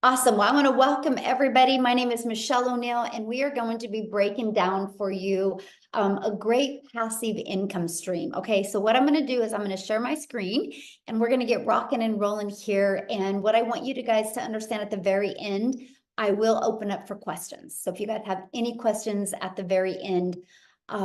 Awesome. Well, I want to welcome everybody. My name is Michelle O'Neill, and we are going to be breaking down for you a great passive income stream. Okay, so what I'm going to do is I'm going to share my screen and we're going to get rocking and rolling here. And what I want you guys to understand at the very end, I will open up for questions. So if you guys have any questions at the very end,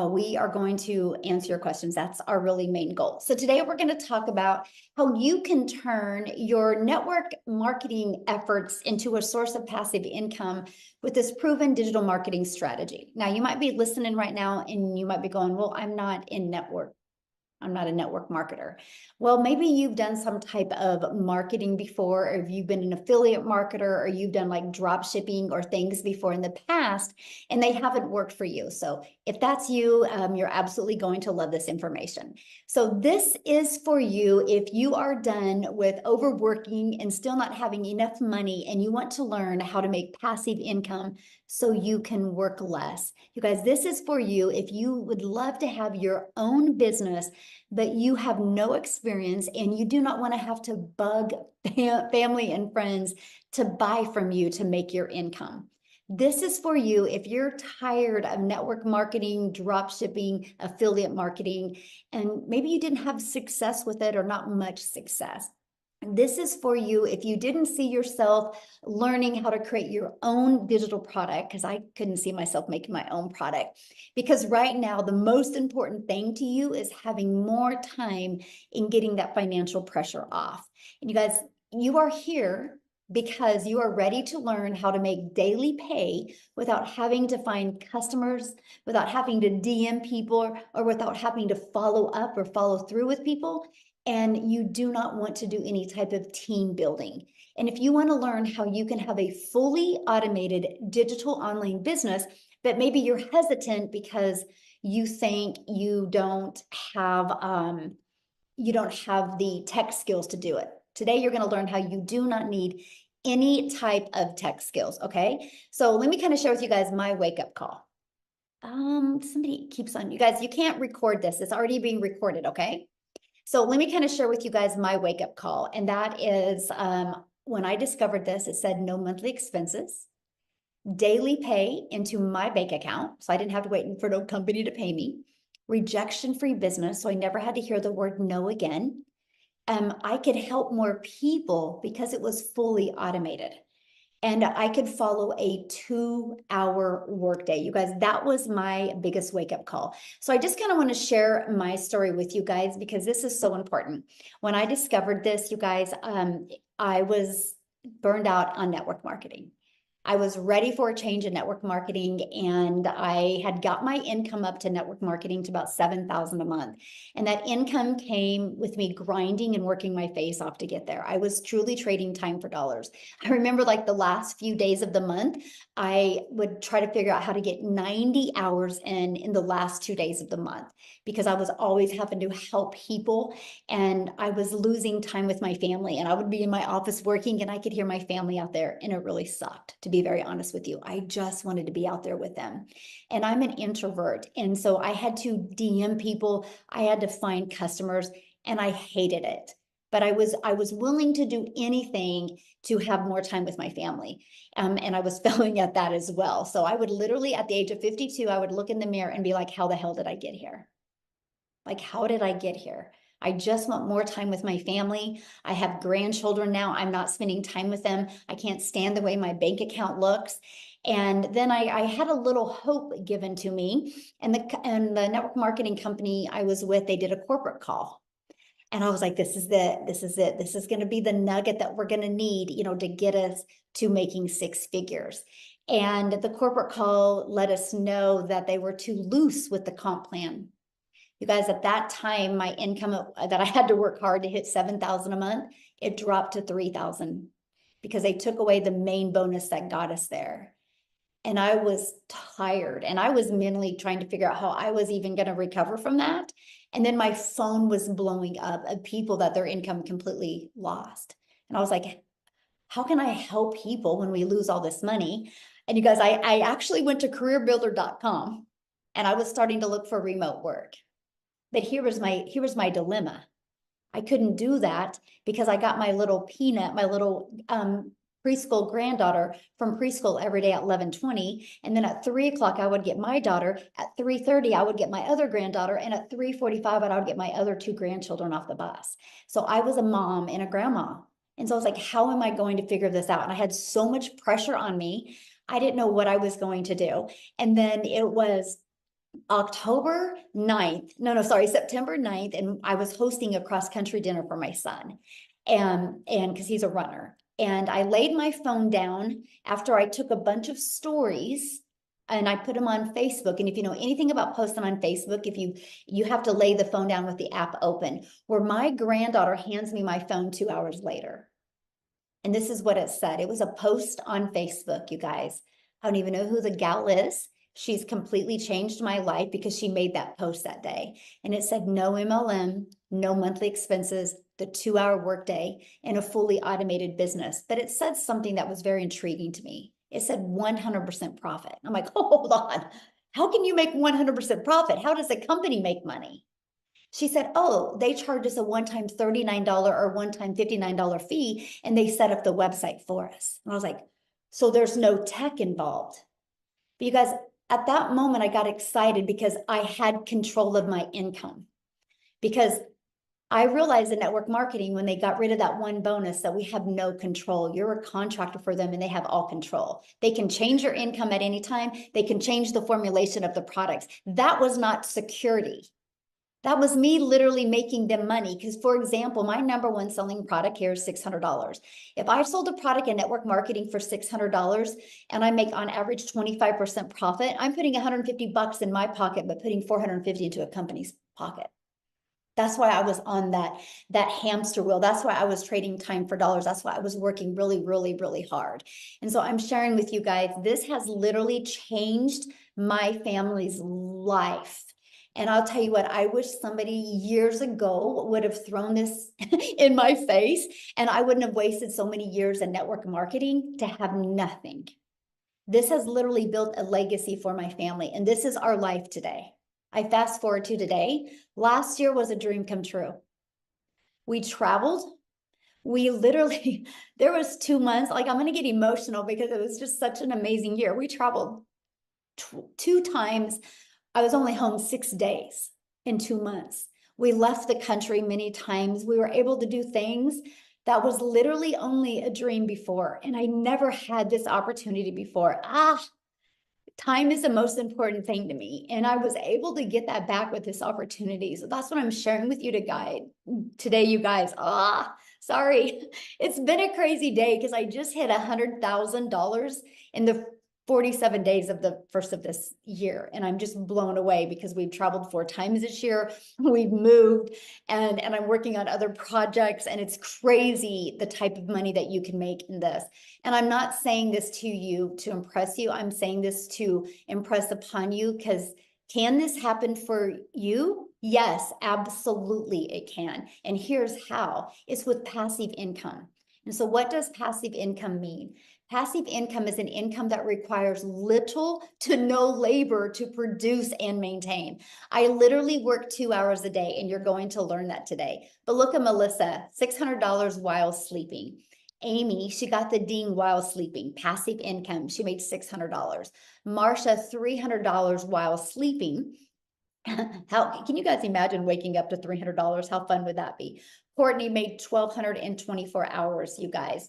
we are going to answer your questions. That's our really main goal. So today we're going to talk about how you can turn your network marketing efforts into a source of passive income with this proven digital marketing strategy. Now, you might be listening right now and you might be going, well, I'm not a network marketer. Well, maybe you've done some type of marketing before, or if you've been an affiliate marketer, or you've done like drop shipping or things before in the past, and they haven't worked for you. So if that's you, you're absolutely going to love this information. So this is for you if you are done with overworking and still not having enough money, and you want to learn how to make passive income so you can work less. You guys, this is for you if you would love to have your own business, but you have no experience and you do not want to have to bug family and friends to buy from you to make your income. This is for you if you're tired of network marketing, drop shipping, affiliate marketing, and maybe you didn't have success with it or not much success. This is for you if you didn't see yourself learning how to create your own digital product, because I couldn't see myself making my own product. Because right now, the most important thing to you is having more time in getting that financial pressure off. And you guys, you are here because you are ready to learn how to make daily pay without having to find customers, without having to DM people, or without having to follow up or follow through with people. And you do not want to do any type of team building. And if you want to learn how you can have a fully automated digital online business, but maybe you're hesitant because you think you don't have the tech skills to do it. Today, you're going to learn how you do not need any type of tech skills. Okay. So let me kind of share with you guys my wake-up call. Somebody keeps on, you guys, you can't record this. It's already being recorded. Okay. So let me kind of share with you guys my wake-up call. And that is when I discovered this, it said no monthly expenses, daily pay into my bank account. So I didn't have to wait for no company to pay me, rejection-free business. So I never had to hear the word no again. I could help more people because it was fully automated. And I could follow a 2-hour workday. You guys, that was my biggest wake-up call. So I just kind of want to share my story with you guys because this is so important. When I discovered this, you guys, I was burned out on network marketing. I was ready for a change in network marketing, and I had got my income up to network marketing to about $7,000 a month. And that income came with me grinding and working my face off to get there. I was truly trading time for dollars. I remember like the last few days of the month, I would try to figure out how to get 90 hours in the last 2 days of the month, because I was always having to help people and I was losing time with my family. And I would be in my office working and I could hear my family out there, and it really sucked, to be very honest with you. I just wanted to be out there with them. And I'm an introvert. And so I had to DM people, I had to find customers, and I hated it. But I was willing to do anything to have more time with my family. And I was failing at that as well. So I would literally, at the age of 52, I would look in the mirror and be like, how the hell did I get here? Like, how did I get here? I just want more time with my family. I have grandchildren now. I'm not spending time with them. I can't stand the way my bank account looks. And then I had a little hope given to me. And the network marketing company I was with, they did a corporate call. And I was like, this is it. This is it. This is going to be the nugget that we're going to need, to get us to making 6 figures. And the corporate call let us know that they were too loose with the comp plan. You guys, at that time, my income that I had to work hard to hit 7,000 a month, it dropped to 3,000 because they took away the main bonus that got us there. And I was tired, and I was mentally trying to figure out how I was even going to recover from that. And then my phone was blowing up of people that their income completely lost. And I was like, how can I help people when we lose all this money? And you guys, I actually went to careerbuilder.com and I was starting to look for remote work. But here was my dilemma. I couldn't do that because I got my little peanut, my little preschool granddaughter from preschool every day at 11:20. And then at 3 o'clock, I would get my daughter. At 3:30, I would get my other granddaughter. And at 3:45, I would get my other two grandchildren off the bus. So I was a mom and a grandma. And so I was like, how am I going to figure this out? And I had so much pressure on me. I didn't know what I was going to do. And then it was September 9th. And I was hosting a cross country dinner for my son. And because he's a runner. And I laid my phone down after I took a bunch of stories and I put them on Facebook. And if you know anything about posting on Facebook, if you have to lay the phone down with the app open, where my granddaughter hands me my phone 2 hours later. And this is what it said. It was a post on Facebook, you guys. I don't even know who the gal is. She's completely changed my life because she made that post that day. And it said, no MLM, no monthly expenses, the 2-hour workday, and a fully automated business. But it said something that was very intriguing to me. It said 100% profit. I'm like, oh, hold on. How can you make 100% profit? How does a company make money? She said, oh, they charge us a one-time $39 or one-time $59 fee, and they set up the website for us. And I was like, so there's no tech involved. But you guys, at that moment, I got excited because I had control of my income. Because I realized in network marketing, when they got rid of that one bonus, that we have no control. You're a contractor for them and they have all control. They can change your income at any time. They can change the formulation of the products. That was not security. That was me literally making them money. Because, for example, my number one selling product here is $600. If I sold a product in network marketing for $600 and I make on average 25% profit, I'm putting $150 in my pocket, but putting $450 into a company's pocket. That's why I was on that hamster wheel. That's why I was trading time for dollars. That's why I was working really, really, really hard. And so I'm sharing with you guys, this has literally changed my family's life. And I'll tell you what, I wish somebody years ago would have thrown this in my face, and I wouldn't have wasted so many years in network marketing to have nothing. This has literally built a legacy for my family, and this is our life today. I fast forward to today. Last year was a dream come true. We traveled. We literally, there was 2 months, like I'm going to get emotional because it was just such an amazing year. We traveled 2 times. I was only home 6 days in 2 months. We left the country many times. We were able to do things that was literally only a dream before. And I never had this opportunity before. Time is the most important thing to me. And I was able to get that back with this opportunity. So that's what I'm sharing with you today, you guys. Sorry. It's been a crazy day because I just hit $100,000 in the 47 days of the first of this year. And I'm just blown away because we've traveled 4 times this year. We've moved and I'm working on other projects, and it's crazy the type of money that you can make in this. And I'm not saying this to you to impress you. I'm saying this to impress upon you, because can this happen for you? Yes, absolutely it can. And here's how. It's with passive income. And so what does passive income mean? Passive income is an income that requires little to no labor to produce and maintain. I literally work 2 hours a day, and you're going to learn that today. But look at Melissa, $600 while sleeping. Amy, she got the ding while sleeping, passive income. She made $600. Marsha, $300 while sleeping. How can you guys imagine waking up to $300? How fun would that be? Courtney made 1,200 in 24 hours, you guys.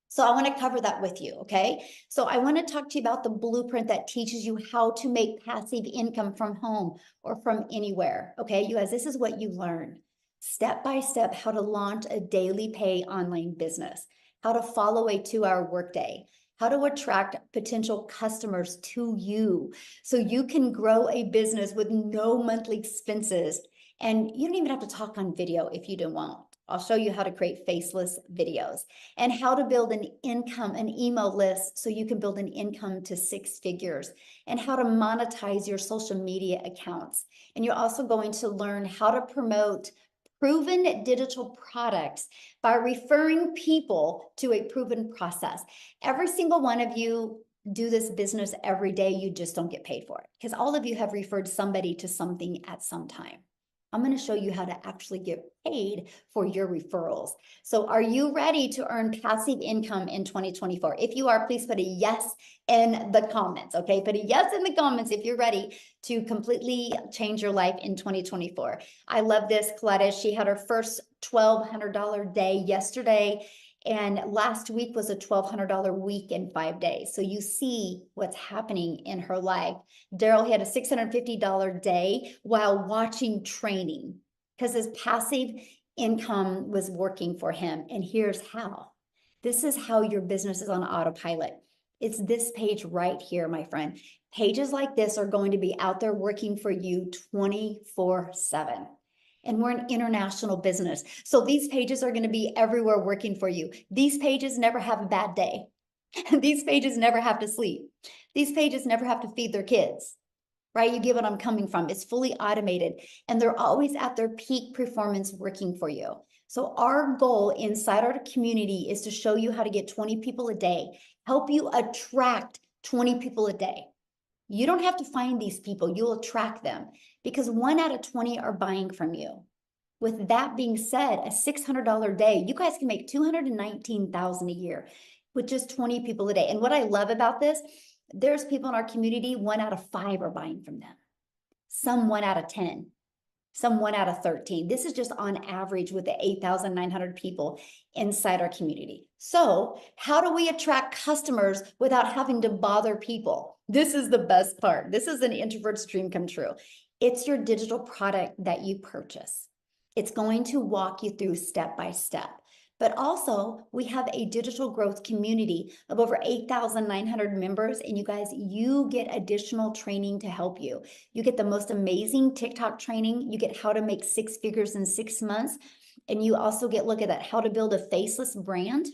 So I want to cover that with you, okay? So I want to talk to you about the blueprint that teaches you how to make passive income from home or from anywhere, okay? You guys, this is what you learn. Step by step, how to launch a daily pay online business, how to follow a 2-hour workday, how to attract potential customers to you so you can grow a business with no monthly expenses. And you don't even have to talk on video if you don't want. I'll show you how to create faceless videos and how to build an income, an email list so you can build an income to 6 figures, and how to monetize your social media accounts. And you're also going to learn how to promote proven digital products by referring people to a proven process. Every single one of you do this business every day. You just don't get paid for it because all of you have referred somebody to something at some time. I'm going to show you how to actually get paid for your referrals. So are you ready to earn passive income in 2024? If you are, please put a yes in the comments, okay? Put a yes in the comments if you're ready to completely change your life in 2024. I love this, Coletta. She had her first $1,200 day yesterday, and last week was a $1,200 week in 5 days. So you see what's happening in her life. Daryl had a $650 day while watching training because his passive income was working for him. And here's how. This is how your business is on autopilot. It's this page right here, my friend. Pages like this are going to be out there working for you 24/7. And we're an international business. So these pages are going to be everywhere working for you. These pages never have a bad day. These pages never have to sleep. These pages never have to feed their kids, right? You get what I'm coming from. It's fully automated, and they're always at their peak performance working for you. So our goal inside our community is to show you how to get 20 people a day, help you attract 20 people a day. You don't have to find these people, you'll attract them because 1 out of 20 are buying from you. With that being said, a $600 day, you guys can make $219,000 a year with just 20 people a day. And what I love about this, there's people in our community, 1 out of 5 are buying from them. Some 1 out of 10, some 1 out of 13. This is just on average with the 8,900 people inside our community. So how do we attract customers without having to bother people? This is the best part. This is an introvert's dream come true. It's your digital product that you purchase. It's going to walk you through step by step. But also, we have a digital growth community of over 8,900 members. And you guys, you get additional training to help you. You get the most amazing TikTok training. You get how to make 6 figures in 6 months. And you also get, look at that, how to build a faceless brand.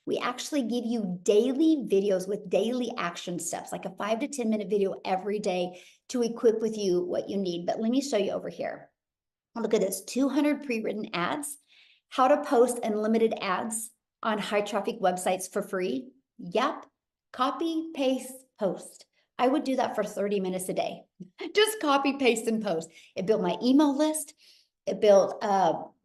We actually give you daily videos with daily action steps, like a 5 to 10 minute video every day to equip with you what you need. But let me show you over here. Look at this, 200 pre-written ads, how to post unlimited ads on high traffic websites for free. Yep, copy, paste, post. I would do that for 30 minutes a day. Just copy, paste, and post. It built my email list, it built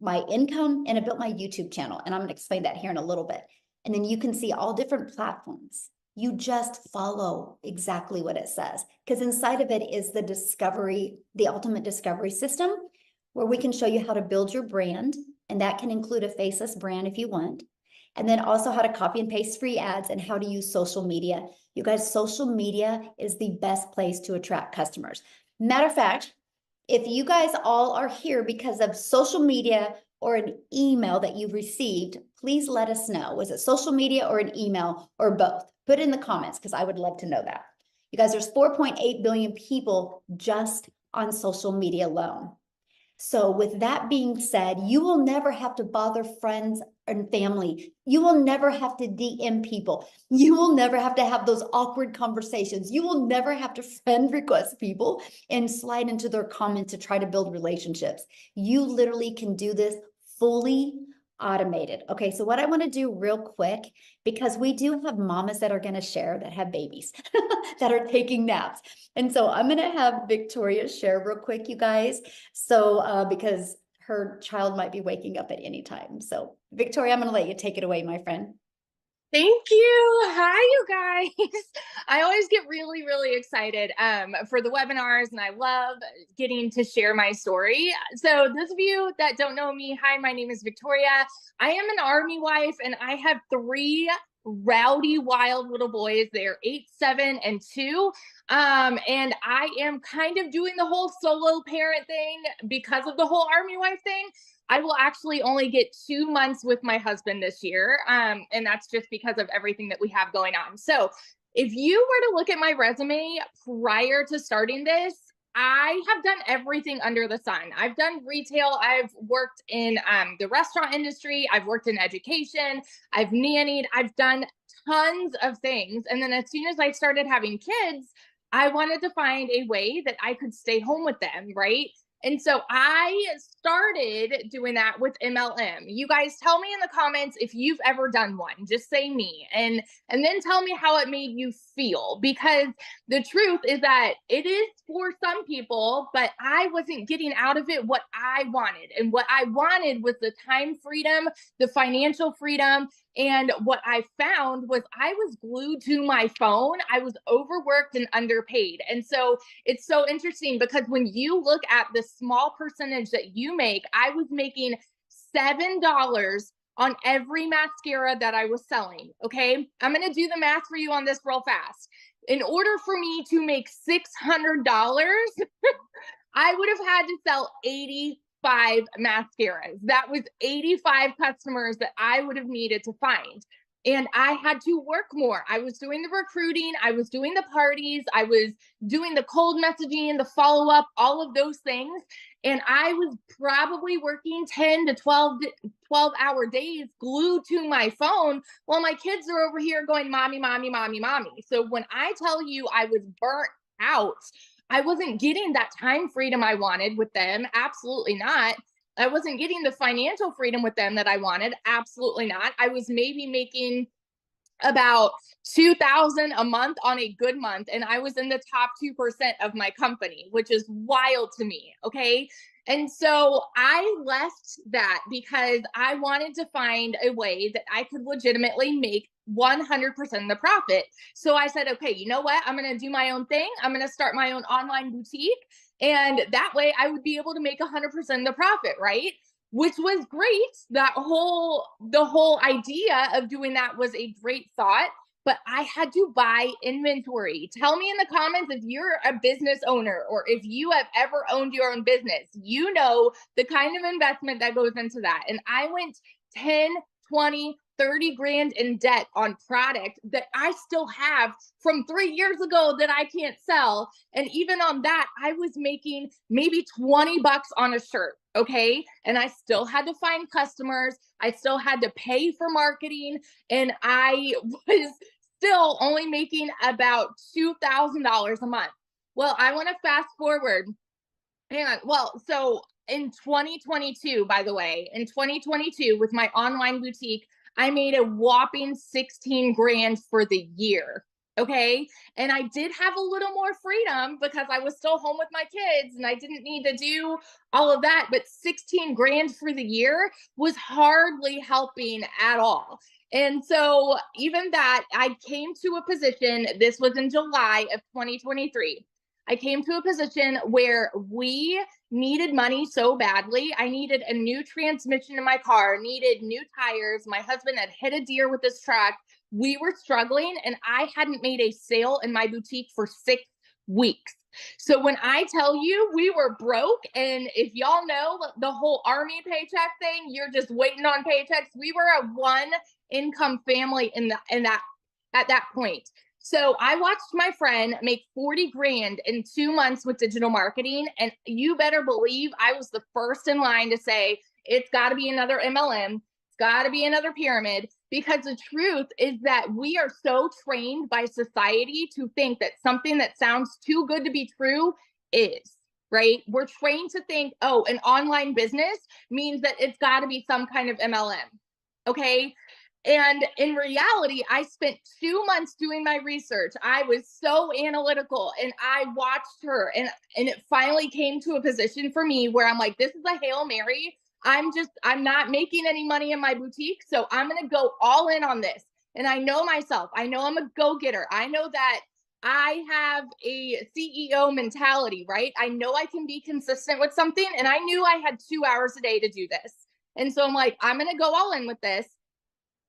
my income, and it built my YouTube channel. And I'm gonna explain that here in a little bit. And then you can see all different platforms. You just follow exactly what it says, because inside of it is the discovery, the ultimate discovery system, where we can show you how to build your brand, and that can include a faceless brand if you want, and then also how to copy and paste free ads and how to use social media. You guys, social media is the best place to attract customers. Matter of fact, if you guys all are here because of social media or an email that you've received, please let us know. Was it social media or an email or both? Put it in the comments because I would love to know that. You guys, there's 4.8 billion people just on social media alone. So with that being said, you will never have to bother friends and family. You will never have to DM people. You will never have to have those awkward conversations. You will never have to friend request people and slide into their comments to try to build relationships. You literally can do this fully automated. Okay, so what I want to do real quick, because we do have mamas that are going to share that have babies that are taking naps. And so I'm going to have Victoria share real quick, you guys. So because her child might be waking up at any time. So Victoria, I'm going to let you take it away, my friend. Thank you. Hi, you guys. I always get really, really excited for the webinars, and I love getting to share my story. So those of you that don't know me, hi, my name is Victoria. I am an Army wife, and I have 3 rowdy, wild little boys. They're 8, 7, and 2. And I am kind of doing the whole solo parent thing because of the whole Army wife thing. I will actually only get 2 months with my husband this year. And that's just because of everything that we have going on. So if you were to look at my resume prior to starting this, I have done everything under the sun. I've done retail. I've worked in the restaurant industry. I've worked in education. I've nannied. I've done tons of things. And then as soon as I started having kids, I wanted to find a way that I could stay home with them, right? And so I started doing that with MLM. You guys tell me in the comments if you've ever done one. Just say me, and then tell me how it made you feel, because the truth is that it is for some people, but I wasn't getting out of it what I wanted. And what I wanted was the time freedom, the financial freedom. And what I found was I was glued to my phone. I was overworked and underpaid. And so it's so interesting, because when you look at the small percentage that you make, I was making $7 on every mascara that I was selling. Okay. I'm going to do the math for you on this real fast. In order for me to make $600, I would have had to sell 85 mascaras. That was 85 customers that I would have needed to find. And I had to work more. I was doing the recruiting, I was doing the parties, I was doing the cold messaging, the follow up, all of those things. And I was probably working 10 to 12-hour days glued to my phone while my kids are over here going, mommy, mommy, mommy, mommy. So when I tell you I was burnt out, I wasn't getting that time freedom I wanted with them. Absolutely not. I wasn't getting the financial freedom with them that I wanted. Absolutely not. I was maybe making about 2,000 a month on a good month, and I was in the top 2% of my company, which is wild to me. Okay. And so I left that because I wanted to find a way that I could legitimately make 100% of the profit. So I said, okay, you know what? I'm going to do my own thing. I'm going to start my own online boutique. And that way I would be able to make 100% of the profit, right? Which was great. The whole idea of doing that was a great thought, but I had to buy inventory. Tell me in the comments if you're a business owner, or if you have ever owned your own business. You know the kind of investment that goes into that. And I went 10, 20, 30 grand in debt on product that I still have from 3 years ago that I can't sell. And even on that, I was making maybe 20 bucks on a shirt. Okay. And I still had to find customers. I still had to pay for marketing. And I was still only making about $2,000 a month. Well, I want to fast forward. Hang on. Well, so in 2022, by the way, in 2022, with my online boutique, I made a whopping 16 grand for the year. Okay. And I did have a little more freedom because I was still home with my kids and I didn't need to do all of that. But 16 grand for the year was hardly helping at all. And so even that, I came to a position, this was in July of 2023. I came to a position where we needed money so badly. I needed a new transmission in my car, needed new tires. My husband had hit a deer with his truck. We were struggling, and I hadn't made a sale in my boutique for 6 weeks. So when I tell you we were broke, and if y'all know the whole army paycheck thing, you're just waiting on paychecks. We were a one income family at that point. So I watched my friend make 40 grand in 2 months with digital marketing. And you better believe I was the first in line to say, it's got to be another MLM. It's got to be another pyramid, because the truth is that we are so trained by society to think that something that sounds too good to be true is, right? We're trained to think, oh, an online business means that it's got to be some kind of MLM. Okay. And in reality, I spent 2 months doing my research. I was so analytical, and I watched her, and it finally came to a position for me where I'm like, this is a Hail Mary. I'm not making any money in my boutique. So I'm going to go all in on this. And I know myself. I know I'm a go-getter. I know that I have a CEO mentality, right? I know I can be consistent with something. And I knew I had 2 hours a day to do this. And so I'm like, I'm going to go all in with this.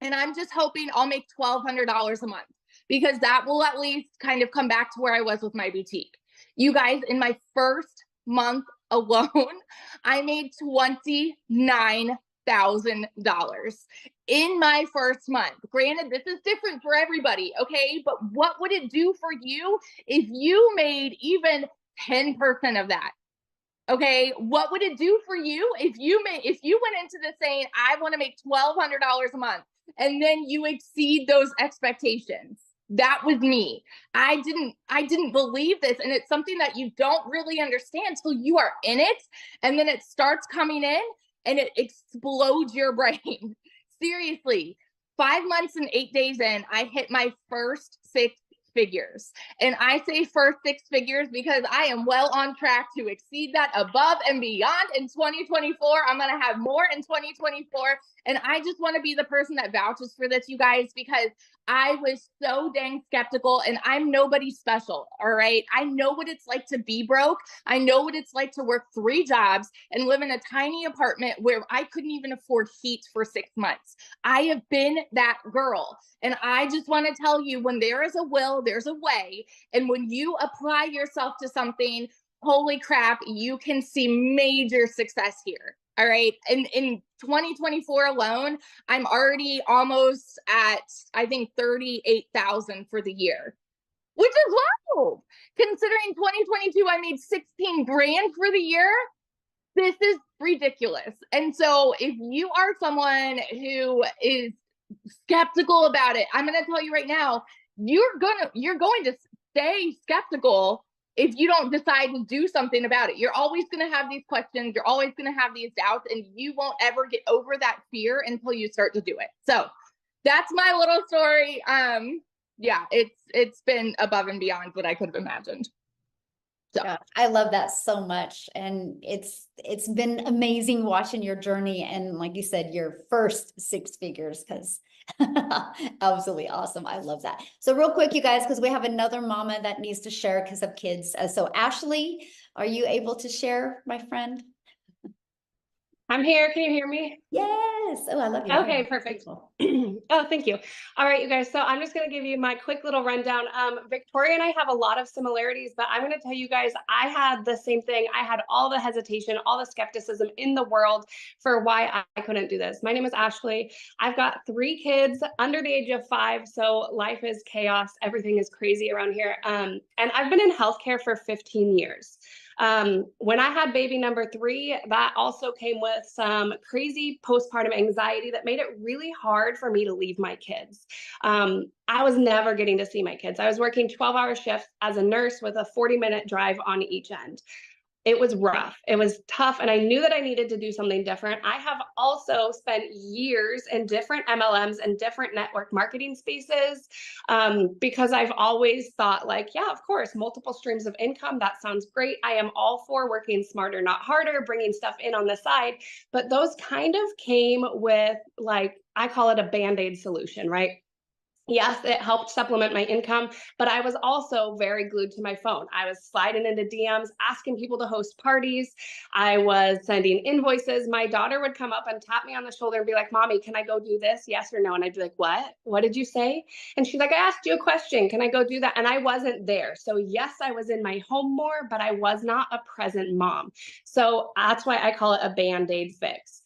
And I'm just hoping I'll make $1,200 a month, because that will at least kind of come back to where I was with my boutique. You guys, in my first month alone, I made $29,000 in my first month. Granted, this is different for everybody, okay? But what would it do for you if you made even 10% of that? Okay, what would it do for you if you went into this saying, I want to make $1,200 a month, and then you exceed those expectations? That was me. I didn't believe this. And it's something that you don't really understand till you are in it. And then it starts coming in and it explodes your brain. Seriously, 5 months and 8 days in, I hit my first 6 figures. And I say first 6 figures because I am well on track to exceed that above and beyond in 2024. I'm going to have more in 2024. And I just want to be the person that vouches for this, you guys, because I was so dang skeptical, and I'm nobody special. All right. I know what it's like to be broke. I know what it's like to work 3 jobs and live in a tiny apartment where I couldn't even afford heat for 6 months. I have been that girl. And I just want to tell you, when there is a will, there's a way. And when you apply yourself to something, holy crap, you can see major success here. All right. And in 2024 alone, I'm already almost at, I think, 38,000 for the year, which is wild. Considering 2022, I made 16 grand for the year. This is ridiculous. And so if you are someone who is skeptical about it, I'm going to tell you right now, you're going to stay skeptical if you don't decide to do something about it. You're always going to have these questions. You're always going to have these doubts, and you won't ever get over that fear until you start to do it. So that's my little story. Yeah, it's been above and beyond what I could have imagined. So. Yeah, I love that so much. And it's been amazing watching your journey. And like you said, your first 6 figures, because absolutely awesome. I love that. So real quick, you guys, because we have another mama that needs to share because of kids. So Ashley, are you able to share, my friend? I'm here. Can you hear me? Yes. Oh, I love you. Okay, perfect. Oh, thank you. All right, you guys. So I'm just going to give you my quick little rundown. Victoria and I have a lot of similarities, but I'm going to tell you guys, I had the same thing. I had all the hesitation, all the skepticism in the world for why I couldn't do this. My name is Ashley. I've got 3 kids under the age of 5. So life is chaos. Everything is crazy around here. And I've been in healthcare for 15 years. When I had baby number 3, that also came with some crazy postpartum anxiety that made it really hard for me to leave my kids. I was never getting to see my kids. I was working 12-hour shifts as a nurse with a 40-minute drive on each end. It was rough. It was tough. And I knew that I needed to do something different. I have also spent years in different MLMs and different network marketing spaces because I've always thought like, yeah, of course, multiple streams of income. That sounds great. I am all for working smarter, not harder, bringing stuff in on the side. But those kind of came with, like, I call it a Band-Aid solution, right? Yes, it helped supplement my income, but I was also very glued to my phone. I was sliding into DMs, asking people to host parties. I was sending invoices. My daughter would come up and tap me on the shoulder and be like, "Mommy, can I go do this? Yes or no?" And I'd be like, "What? What did you say?" And she's like, "I asked you a question. Can I go do that?" And I wasn't there. So yes, I was in my home more, but I was not a present mom. So that's why I call it a Band-Aid fix.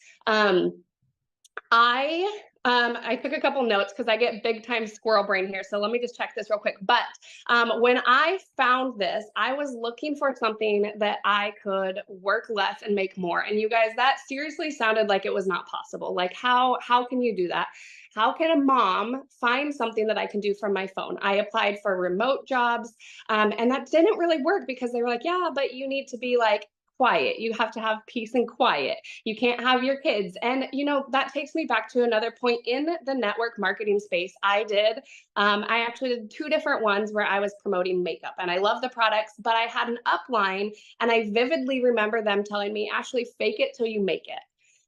I took a couple notes because I get big time squirrel brain here. So let me just check this real quick. But when I found this, I was looking for something that I could work less and make more. And you guys, that seriously sounded like it was not possible. Like how can you do that? How can a mom find something that I can do from my phone? I applied for remote jobs and that didn't really work because they were like, yeah, but you need to be like quiet. You have to have peace and quiet. You can't have your kids. And, you know, that takes me back to another point in the network marketing space. I actually did 2 different ones where I was promoting makeup and I love the products, but I had an upline and I vividly remember them telling me, "Ashley, fake it till you make it."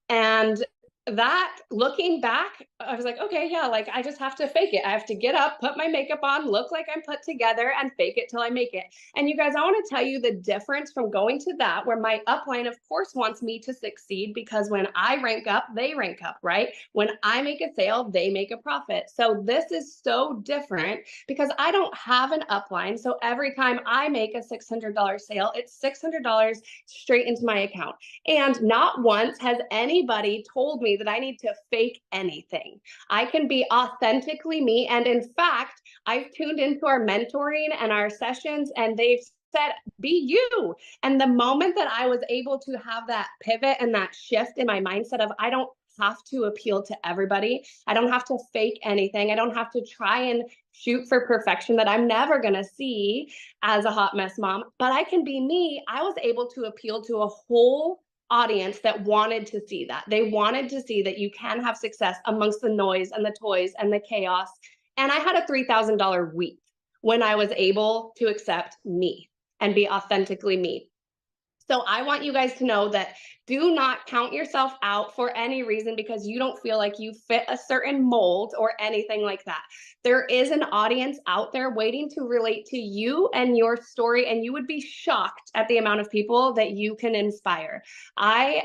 And that, looking back, I was like, okay, yeah, like I just have to fake it. I have to get up, put my makeup on, look like I'm put together, and fake it till I make it. And you guys, I want to tell you the difference from going to that, where my upline, of course, wants me to succeed because when I rank up, they rank up, right? When I make a sale, they make a profit. So this is so different because I don't have an upline. So every time I make a $600 sale, it's $600 straight into my account. And not once has anybody told me that I need to fake anything. I can be authentically me. And in fact, I've tuned into our mentoring and our sessions, and they've said, be you. And the moment that I was able to have that pivot and that shift in my mindset of, I don't have to appeal to everybody. I don't have to fake anything. I don't have to try and shoot for perfection that I'm never going to see as a hot mess mom, but I can be me. I was able to appeal to a whole audience that wanted to see that. They wanted to see that you can have success amongst the noise and the toys and the chaos. And I had a $3,000 week when I was able to accept me and be authentically me. So I want you guys to know that do not count yourself out for any reason because you don't feel like you fit a certain mold or anything like that. There is an audience out there waiting to relate to you and your story, and you would be shocked at the amount of people that you can inspire. I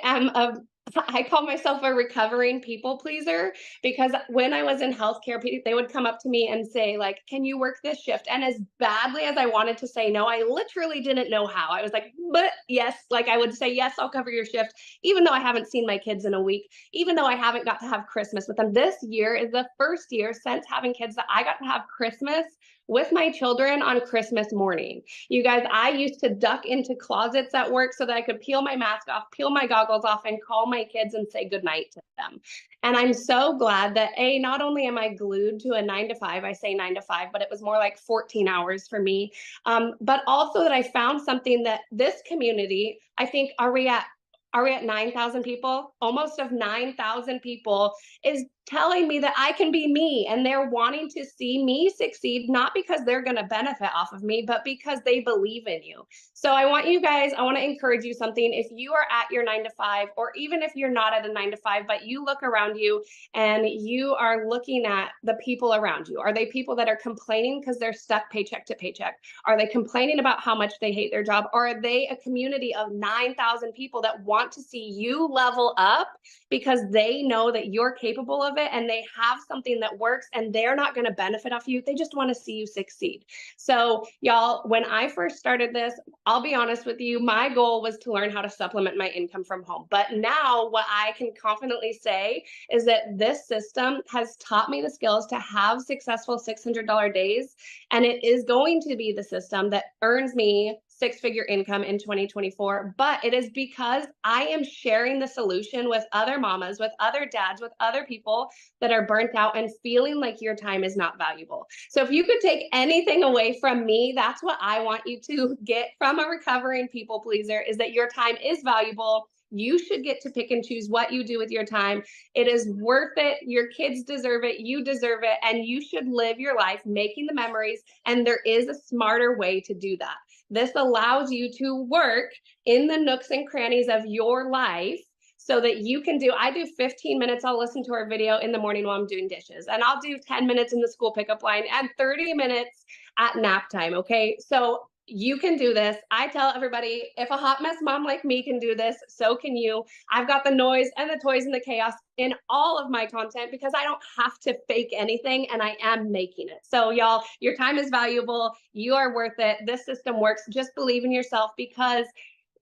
call myself a recovering people pleaser because when I was in healthcare, they would come up to me and say, like, can you work this shift? And as badly as I wanted to say no, I literally didn't know how. I was like, but yes, like I would say, yes, I'll cover your shift, even though I haven't seen my kids in a week, even though I haven't got to have Christmas with them. This year is the first year since having kids that I got to have Christmas with my children on Christmas morning. You guys, I used to duck into closets at work so that I could peel my mask off, peel my goggles off, and call my kids and say goodnight to them. And I'm so glad that not only am I glued to a 9 to 5, I say 9 to 5, but it was more like 14 hours for me. But also that I found something that this community, I think, are we at 9,000 people? Almost of 9,000 people is telling me that I can be me, and they're wanting to see me succeed, not because they're going to benefit off of me, but because they believe in you. So I want to encourage you something. If you are at your 9 to 5, or even if you're not at a 9 to 5, but you look around you and you are looking at the people around you, are they people that are complaining because they're stuck paycheck to paycheck? Are they complaining about how much they hate their job? Or are they a community of 9,000 people that want to see you level up because they know that you're capable of it and they have something that works and they're not going to benefit off you? They just want to see you succeed. So y'all, when I first started this, I'll be honest with you, my goal was to learn how to supplement my income from home. But now what I can confidently say is that this system has taught me the skills to have successful $600 days. And it is going to be the system that earns me six-figure income in 2024, but it is because I am sharing the solution with other mamas, with other dads, with other people that are burnt out and feeling like your time is not valuable. So if you could take anything away from me, that's what I want you to get from a recovering people pleaser, is that your time is valuable. You should get to pick and choose what you do with your time. It is worth it. Your kids deserve it. You deserve it. And you should live your life making the memories. And there is a smarter way to do that. This allows you to work in the nooks and crannies of your life so that you can I do 15 minutes. I'll listen to our video in the morning while I'm doing dishes, and I'll do 10 minutes in the school pickup line and 30 minutes at nap time. Okay. So you can do this. I tell everybody, if a hot mess mom like me can do this, so can you. I've got the noise and the toys and the chaos in all of my content because I don't have to fake anything, and I am making it. So y'all, your time is valuable. You are worth it. This system works. Just believe in yourself, because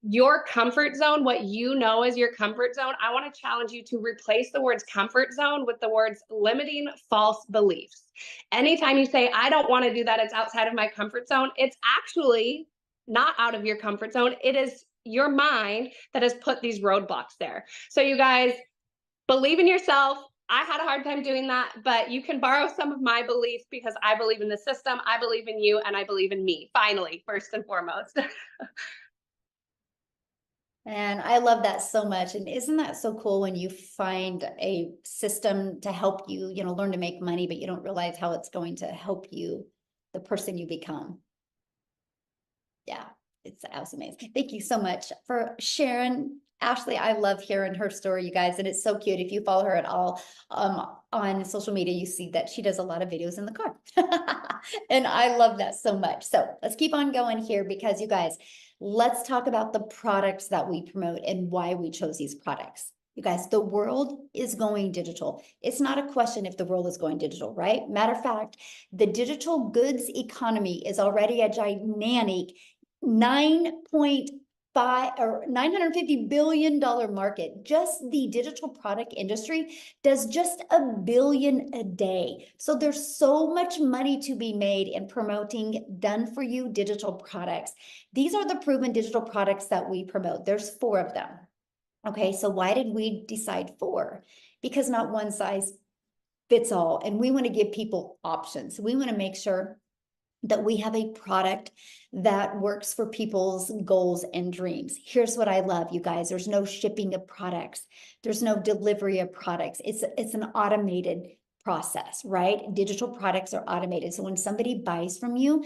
your comfort zone, what you know is your comfort zone, I want to challenge you to replace the words comfort zone with the words limiting false beliefs. Anytime you say, I don't want to do that, it's outside of my comfort zone, it's actually not out of your comfort zone. It is your mind that has put these roadblocks there. So you guys, believe in yourself. I had a hard time doing that, but you can borrow some of my beliefs because I believe in the system, I believe in you, and I believe in me, finally, first and foremost. And I love that so much. And isn't that so cool when you find a system to help you, learn to make money, but you don't realize how it's going to help you, the person you become. Yeah, it's amazing. Thank you so much for sharing. Ashley, I love hearing her story, you guys, and it's so cute. If you follow her at all on social media, you see that she does a lot of videos in the car. And I love that so much. So let's keep on going here, because you guys, let's talk about the products that we promote and why we chose these products. You guys, the world is going digital. It's not a question if the world is going digital, right? Matter of fact, the digital goods economy is already a gigantic $950 billion market. Just the digital product industry does just $1 billion a day. So there's so much money to be made in promoting done for you digital products. These are the proven digital products that we promote. There's 4 of them. Okay, so why did we decide 4? because not one size fits all. And we want to give people options. We want to make sure that we have a product that works for people's goals and dreams. Here's what I love, you guys. There's no shipping of products. There's no delivery of products. It's an automated process, right? Digital products are automated. So when somebody buys from you,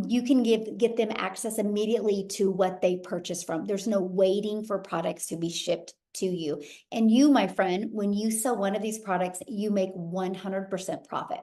you can get them access immediately to what they purchase from. There's no waiting for products to be shipped to you. And you, my friend, when you sell one of these products, you make 100% profit.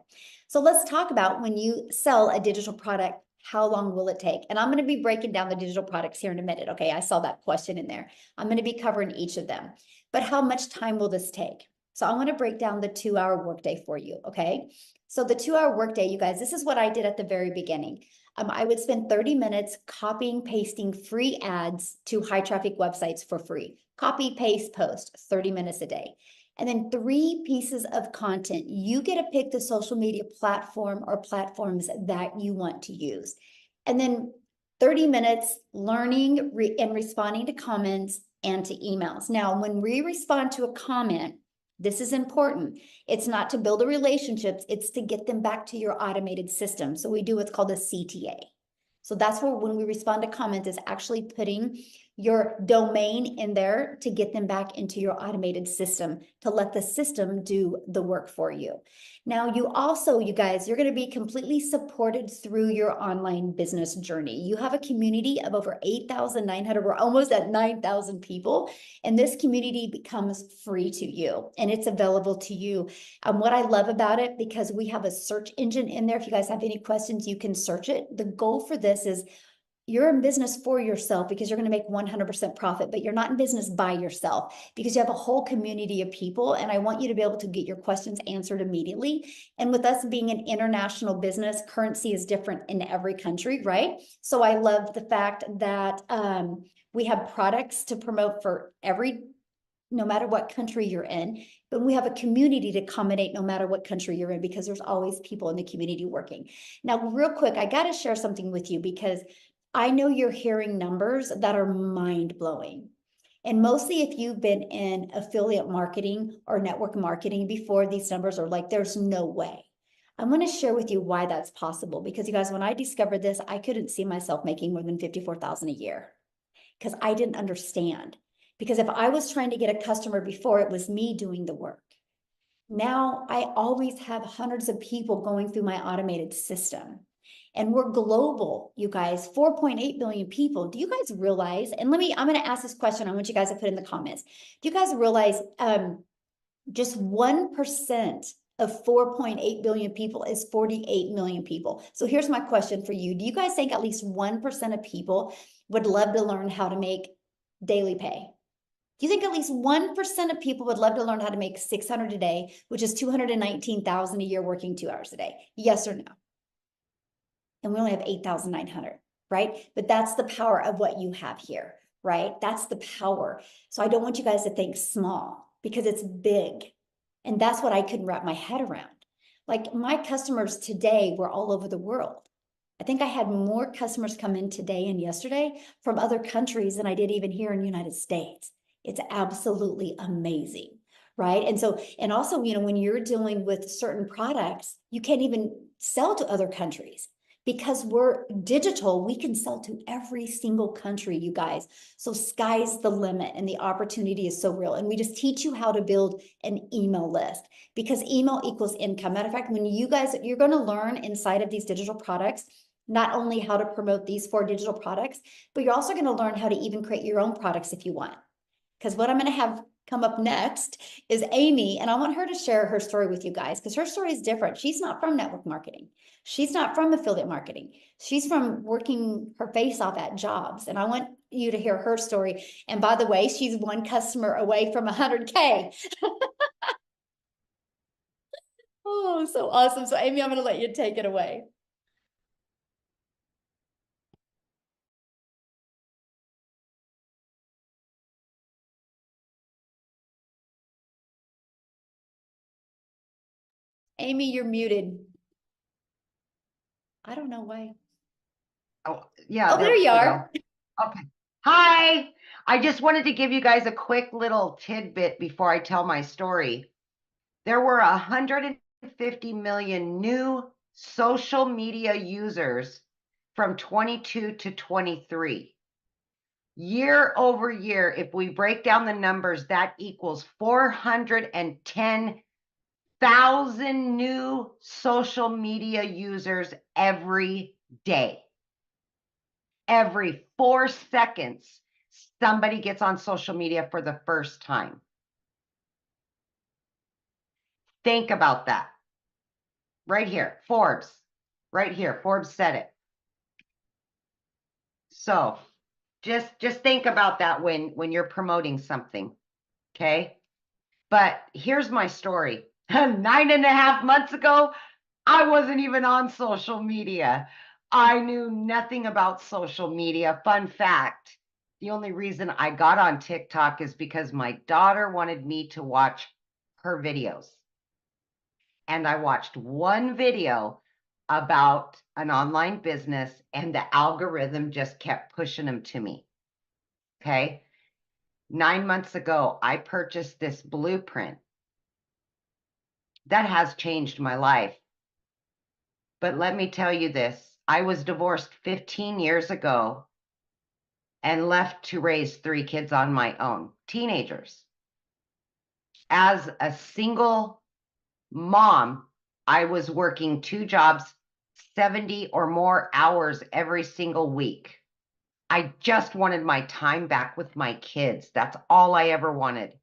So let's talk about when you sell a digital product, how long will it take? And I'm going to be breaking down the digital products here in a minute. Okay, I saw that question in there. I'm going to be covering each of them. But how much time will this take? So I want to break down the 2-hour workday for you, okay? So the 2-hour workday, you guys, this is what I did at the very beginning. I would spend 30 minutes copying, pasting free ads to high traffic websites for free. Copy, paste, post, 30 minutes a day. And then 3 pieces of content. You get to pick the social media platform or platforms that you want to use. And then 30 minutes learning and responding to comments and to emails. Now, when we respond to a comment, this is important. It's not to build a relationships, it's to get them back to your automated system. So we do what's called a CTA. So that's where when we respond to comments is actually putting your domain in there to get them back into your automated system, to let the system do the work for you. Now, you also, you guys, you're going to be completely supported through your online business journey. You have a community of over 8,900, we're almost at 9,000 people, and this community becomes free to you and it's available to you. What I love about it, because we have a search engine in there. If you guys have any questions, you can search it. The goal for this is you're in business for yourself because you're going to make 100% profit, but you're not in business by yourself because you have a whole community of people. And I want you to be able to get your questions answered immediately. And with us being an international business, currency is different in every country, right? So I love the fact that we have products to promote for no matter what country you're in, but we have a community to accommodate no matter what country you're in, because there's always people in the community working. Now, real quick, I got to share something with you because I know you're hearing numbers that are mind-blowing. And mostly if you've been in affiliate marketing or network marketing before, these numbers are like, there's no way. I'm going to share with you why that's possible, because you guys, when I discovered this, I couldn't see myself making more than $54,000 a year because I didn't understand. Because if I was trying to get a customer before, it was me doing the work. Now I always have hundreds of people going through my automated system. And we're global, you guys, 4.8 billion people. Do you guys realize, and I'm going to ask this question, I want you guys to put in the comments. Do you guys realize just 1% of 4.8 billion people is 48 million people? So here's my question for you. Do you guys think at least 1% of people would love to learn how to make daily pay? Do you think at least 1% of people would love to learn how to make 600 a day, which is 219,000 a year working 2 hours a day? Yes or no? And we only have 8,900, right? But that's the power of what you have here, right? That's the power. So I don't want you guys to think small because it's big. And that's what I couldn't wrap my head around. Like my customers today were all over the world. I think I had more customers come in today and yesterday from other countries than I did even here in the United States. It's absolutely amazing, right? And also, when you're dealing with certain products, you can't even sell to other countries. Because we're digital, we can sell to every single country, you guys. So sky's the limit and the opportunity is so real. And we just teach you how to build an email list because email equals income. Matter of fact, when you're going to learn inside of these digital products, not only how to promote these 4 digital products, but you're also going to learn how to even create your own products if you want. Because what I'm going to have come up next is Amy, and I want her to share her story with you guys because her story is different. She's not from network marketing. She's not from affiliate marketing. She's from working her face off at jobs. And I want you to hear her story. And by the way, she's 1 customer away from 100K. Oh, so awesome. So Amy, I'm going to let you take it away. Amy, you're muted. I don't know why. Oh, yeah. Oh, there you are. Okay. Hi. I just wanted to give you guys a quick little tidbit before I tell my story. there were 150 million new social media users from 22 to 23. Year over year, if we break down the numbers, that equals 410,000 new social media users every day. Every 4 seconds, somebody gets on social media for the first time. Think about that. Right here, Forbes. Right here, Forbes said it. So just think about that when you're promoting something, okay? But here's my story. 9.5 months ago, I wasn't even on social media. I knew nothing about social media. Fun fact, the only reason I got on TikTok is because my daughter wanted me to watch her videos. And I watched one video about an online business, and the algorithm just kept pushing them to me. Okay. 9 months ago, I purchased this blueprint that has changed my life. But let me tell you this, I was divorced 15 years ago and left to raise 3 kids on my own, teenagers. As a single mom, I was working 2 jobs, 70 or more hours every single week. I just wanted my time back with my kids. That's all I ever wanted.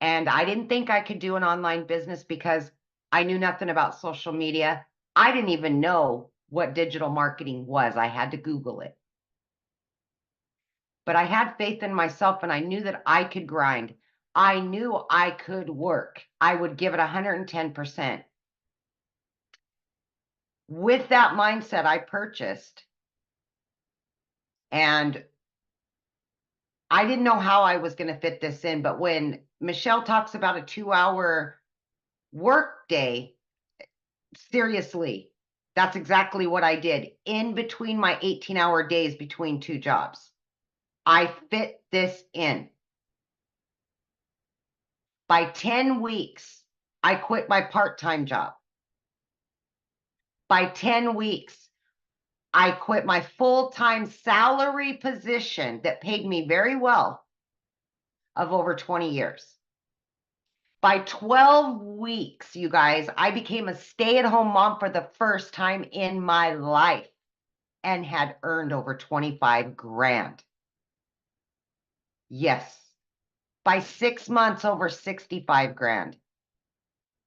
And I didn't think I could do an online business because I knew nothing about social media. I didn't even know what digital marketing was. I had to Google it. But I had faith in myself, and I knew that I could grind. I knew I could work. I would give it 110%. With that mindset, I purchased, and I didn't know how I was going to fit this in, but when Michelle talks about a 2-hour work day, seriously, that's exactly what I did in between my 18-hour days between 2 jobs. I fit this in. By 10 weeks, I quit my part-time job. By 10 weeks, I quit my full-time salary position that paid me very well of over 20 years. By 12 weeks, you guys, I became a stay-at-home mom for the first time in my life and had earned over 25 grand. Yes. By 6 months, over 65 grand.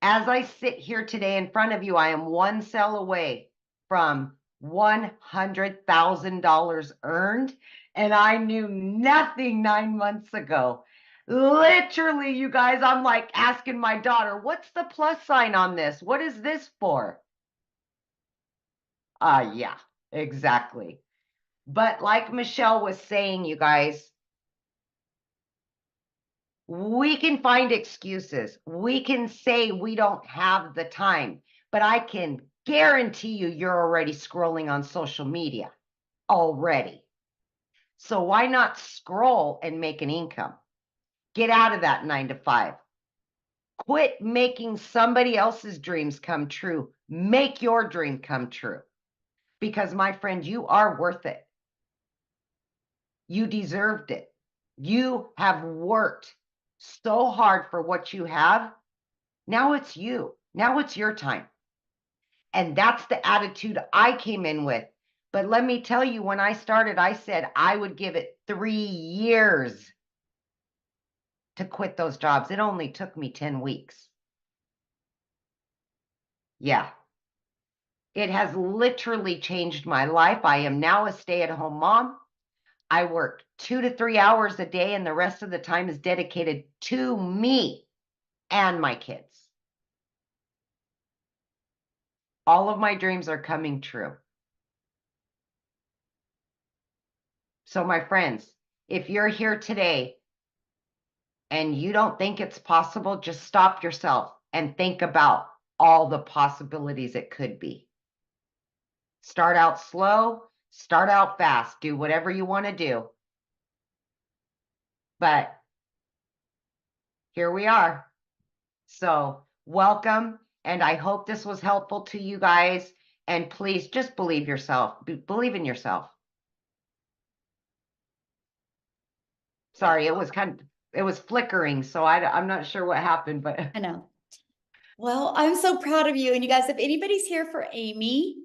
As I sit here today in front of you, I am one sale away from $100,000 earned, and I knew nothing 9 months ago. Literally, you guys, I'm like asking my daughter, what's the plus sign on this? What is this for? Yeah, exactly. But like Michelle was saying, you guys, we can find excuses. We can say we don't have the time, but I can guarantee you you're already scrolling on social media already. So why not scroll and make an income? Get out of that 9 to 5. Quit making somebody else's dreams come true. Make your dream come true. Because my friend, you are worth it. You deserved it. You have worked so hard for what you have. Now it's you. Now it's your time. And that's the attitude I came in with. But let me tell you, when I started, I said I would give it 3 years to quit those jobs. It only took me 10 weeks. Yeah. It has literally changed my life. I am now a stay-at-home mom. I work 2 to 3 hours a day, and the rest of the time is dedicated to me and my kids. All of my dreams are coming true. So my friends, if you're here today and you don't think it's possible, just stop yourself and think about all the possibilities it could be. Start out slow, start out fast, do whatever you want to do. But here we are. So welcome. And I hope this was helpful to you guys. And please just believe yourself. Believe in yourself. Sorry, it was flickering. So I'm not sure what happened, but I know. Well, I'm so proud of you. And you guys, if anybody's here for Amy,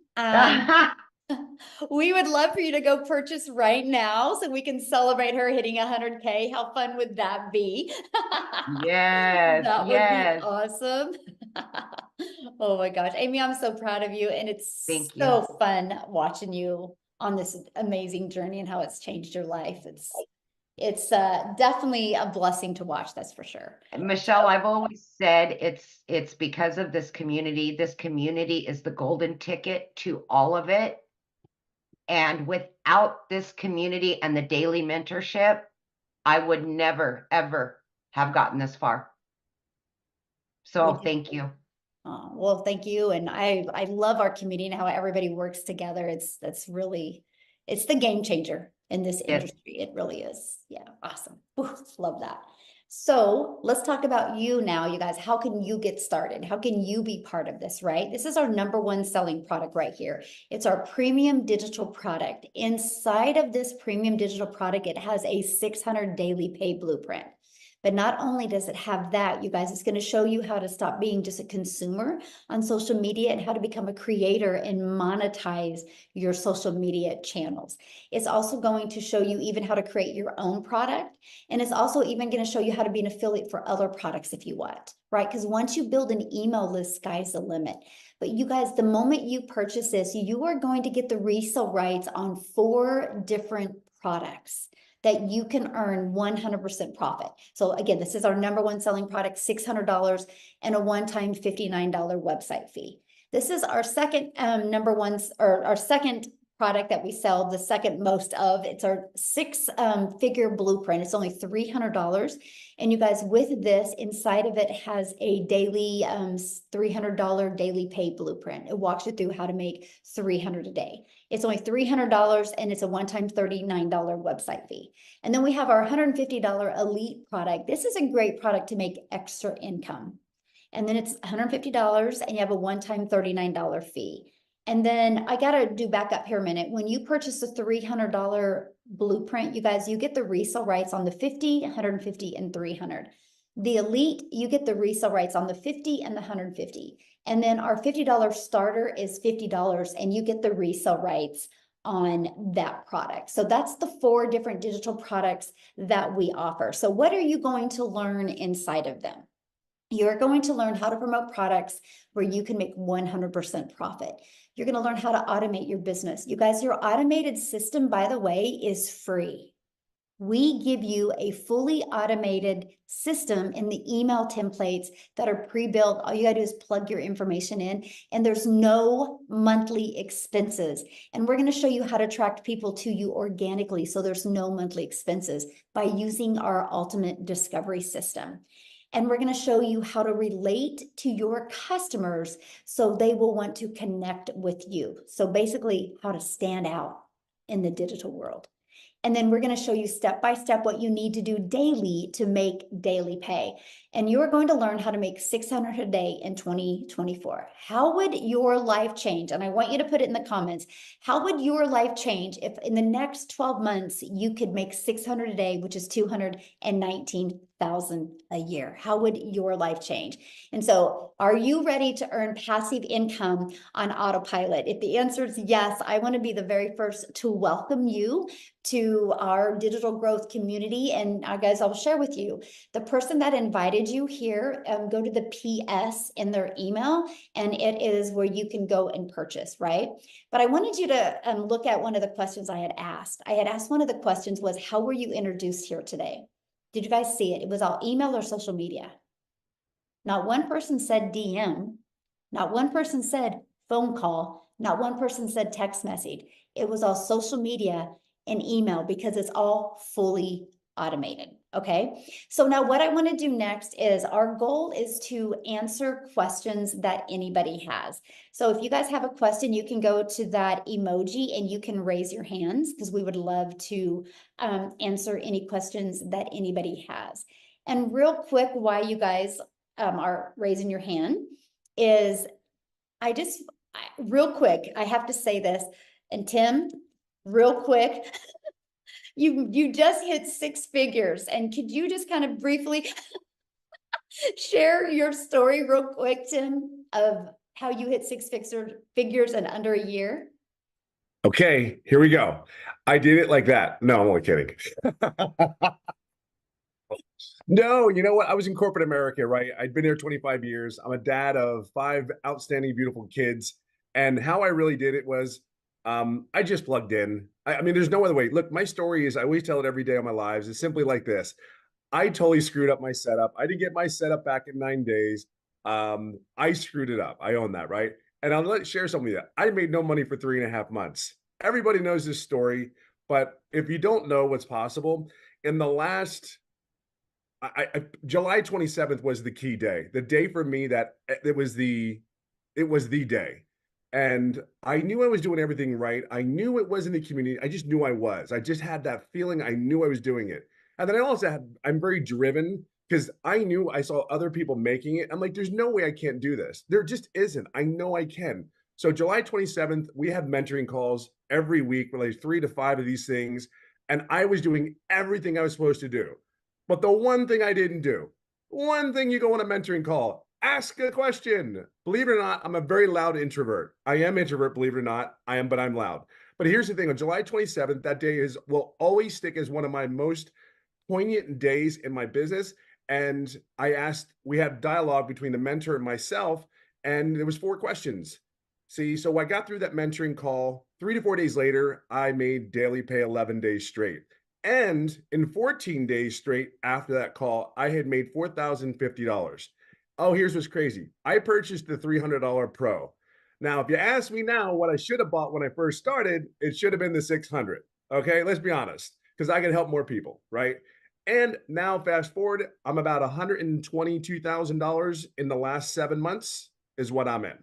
we would love for you to go purchase right now so we can celebrate her hitting 100K. How fun would that be? yes, That would be yes. awesome. Oh my gosh, Amy, I'm so proud of you. And it's Thank so you. fun watching you on this amazing journey and how it's changed your life. It's definitely a blessing to watch, that's for sure. Michelle, I've always said it's because of this community. This community is the golden ticket to all of it. And without this community and the daily mentorship, I would never, ever have gotten this far. So thank you. Oh, well, thank you. And I love our community and how everybody works together. It's the game changer in this industry. It really is. Yeah, awesome. Ooh, love that. So let's talk about you now, you guys. How can you get started? How can you be part of this, right? This is our #1 selling product right here. It's our premium digital product. Inside of this premium digital product, it has a 600 daily pay blueprint. But not only does it have that, you guys, it's going to show you how to stop being just a consumer on social media and how to become a creator and monetize your social media channels. It's also going to show you even how to create your own product. And it's also even going to show you how to be an affiliate for other products if you want, right? Because once you build an email list, sky's the limit. But you guys, the moment you purchase this, you are going to get the resale rights on 4 different products that you can earn 100% profit. So again, this is our #1 selling product, $600 and a one-time $59 website fee. This is our second #1 or our second product that we sell, the second most of. It's our 6-figure blueprint. It's only $300. And you guys, with this, inside of it has a daily $300 daily pay blueprint. It walks you through how to make $300 a day. It's only $300 and it's a one-time $39 website fee. And then we have our $150 elite product. This is a great product to make extra income. And then it's $150 and you have a one-time $39 fee. And then I got to do back up here a minute. When you purchase a $300 blueprint, you guys, you get the resale rights on the 50, 150, and 300. The elite, you get the resale rights on the 50 and the 150. And then our $50 starter is $50 and you get the resale rights on that product. So that's the 4 different digital products that we offer. So what are you going to learn inside of them? You're going to learn how to promote products where you can make 100% profit. You're going to learn how to automate your business. You guys, your automated system, by the way, is free. We give you a fully automated system in the email templates that are pre-built. All you got to do is plug your information in, and there's no monthly expenses. And we're going to show you how to attract people to you organically, so there's no monthly expenses by using our ultimate discovery system. And we're going to show you how to relate to your customers so they will want to connect with you. So basically, how to stand out in the digital world. And then we're going to show you step by step what you need to do daily to make daily pay. And you're going to learn how to make $600 a day in 2024. How would your life change? And I want you to put it in the comments. How would your life change if in the next 12 months you could make $600 a day, which is $219,000 a year? How would your life change? And so are you ready to earn passive income on Autopilot? If the answer is yes, I want to be the very first to welcome you to our digital growth community. And guys, I'll share with you, the person that invited you here, go to the PS in their email, and it is where you can go and purchase, right? But I wanted you to look at one of the questions I had asked. I had asked one of the questions was, how were you introduced here today? Did you guys see it? It was all email or social media. Not one person said DM. Not one person said phone call. Not one person said text message. It was all social media and email because it's all fully automated. Okay. So now what I want to do next is our goal is to answer questions that anybody has. So if you guys have a question, you can go to that emoji and you can raise your hands because we would love to answer any questions that anybody has. And real quick, why you guys, are raising your hand is real quick, I have to say this, and Tim, real quick, you just hit 6 figures, and could you just kind of briefly share your story real quick, Tim, of how you hit 6 figures in under a year? Okay, here we go. I did it like that. No, I'm only kidding. No, you know what? I was in corporate America, right? I'd been there 25 years. I'm a dad of 5 outstanding, beautiful kids. And how I really did it was I just plugged in. I mean, there's no other way. Look, my story is I always tell it every day of my lives. It's simply like this. I totally screwed up my setup. I didn't get my setup back in 9 days. I screwed it up. I own that, right? And share something with you. I made no money for 3.5 months. Everybody knows this story, but if you don't know what's possible, in the last July 27th was the key day. The day for me that it was the day. And I knew I was doing everything right. I knew it was in the community. I just knew I was. I just had that feeling. I knew I was doing it. And then I'm very driven because I knew I saw other people making it. I'm like, there's no way I can't do this. There just isn't. I know I can. So July 27th, we had mentoring calls every week, like 3 to 5 of these things. And I was doing everything I was supposed to do. But the one thing I didn't do, one thing you go on a mentoring call, ask a question. Believe it or not, I'm a very loud introvert. I am introvert, believe it or not. But I'm loud. But here's the thing, on July 27th, that day will always stick as one of my most poignant days in my business. And we had dialogue between the mentor and myself, and there was 4 questions. See, so I got through that mentoring call. 3 to 4 days later, I made daily pay 11 days straight. And in 14 days straight after that call, I had made $4,050. Oh, here's what's crazy. I purchased the $300 Pro. Now, if you ask me now what I should have bought when I first started, it should have been the 600. Okay, let's be honest, because I can help more people, right? And now fast forward, I'm about $122,000 in the last 7 months is what I'm in.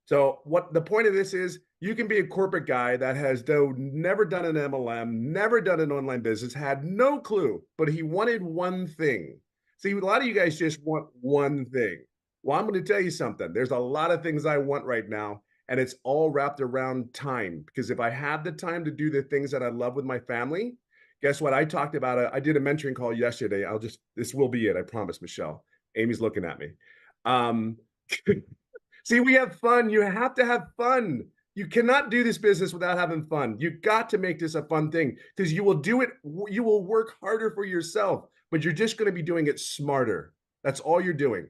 So what the point of this is, you can be a corporate guy that has never done an MLM, never done an online business, had no clue, but he wanted one thing. See, a lot of you guys just want one thing. Well, I'm going to tell you something. There's a lot of things I want right now, and it's all wrapped around time. Because if I have the time to do the things that I love with my family, guess what? I talked about I did a mentoring call yesterday. This will be it. I promise, Michelle. Amy's looking at me. See, we have fun. You have to have fun. You cannot do this business without having fun. You got to make this a fun thing because you will do it. You will work harder for yourself, but you're just going to be doing it smarter. That's all you're doing.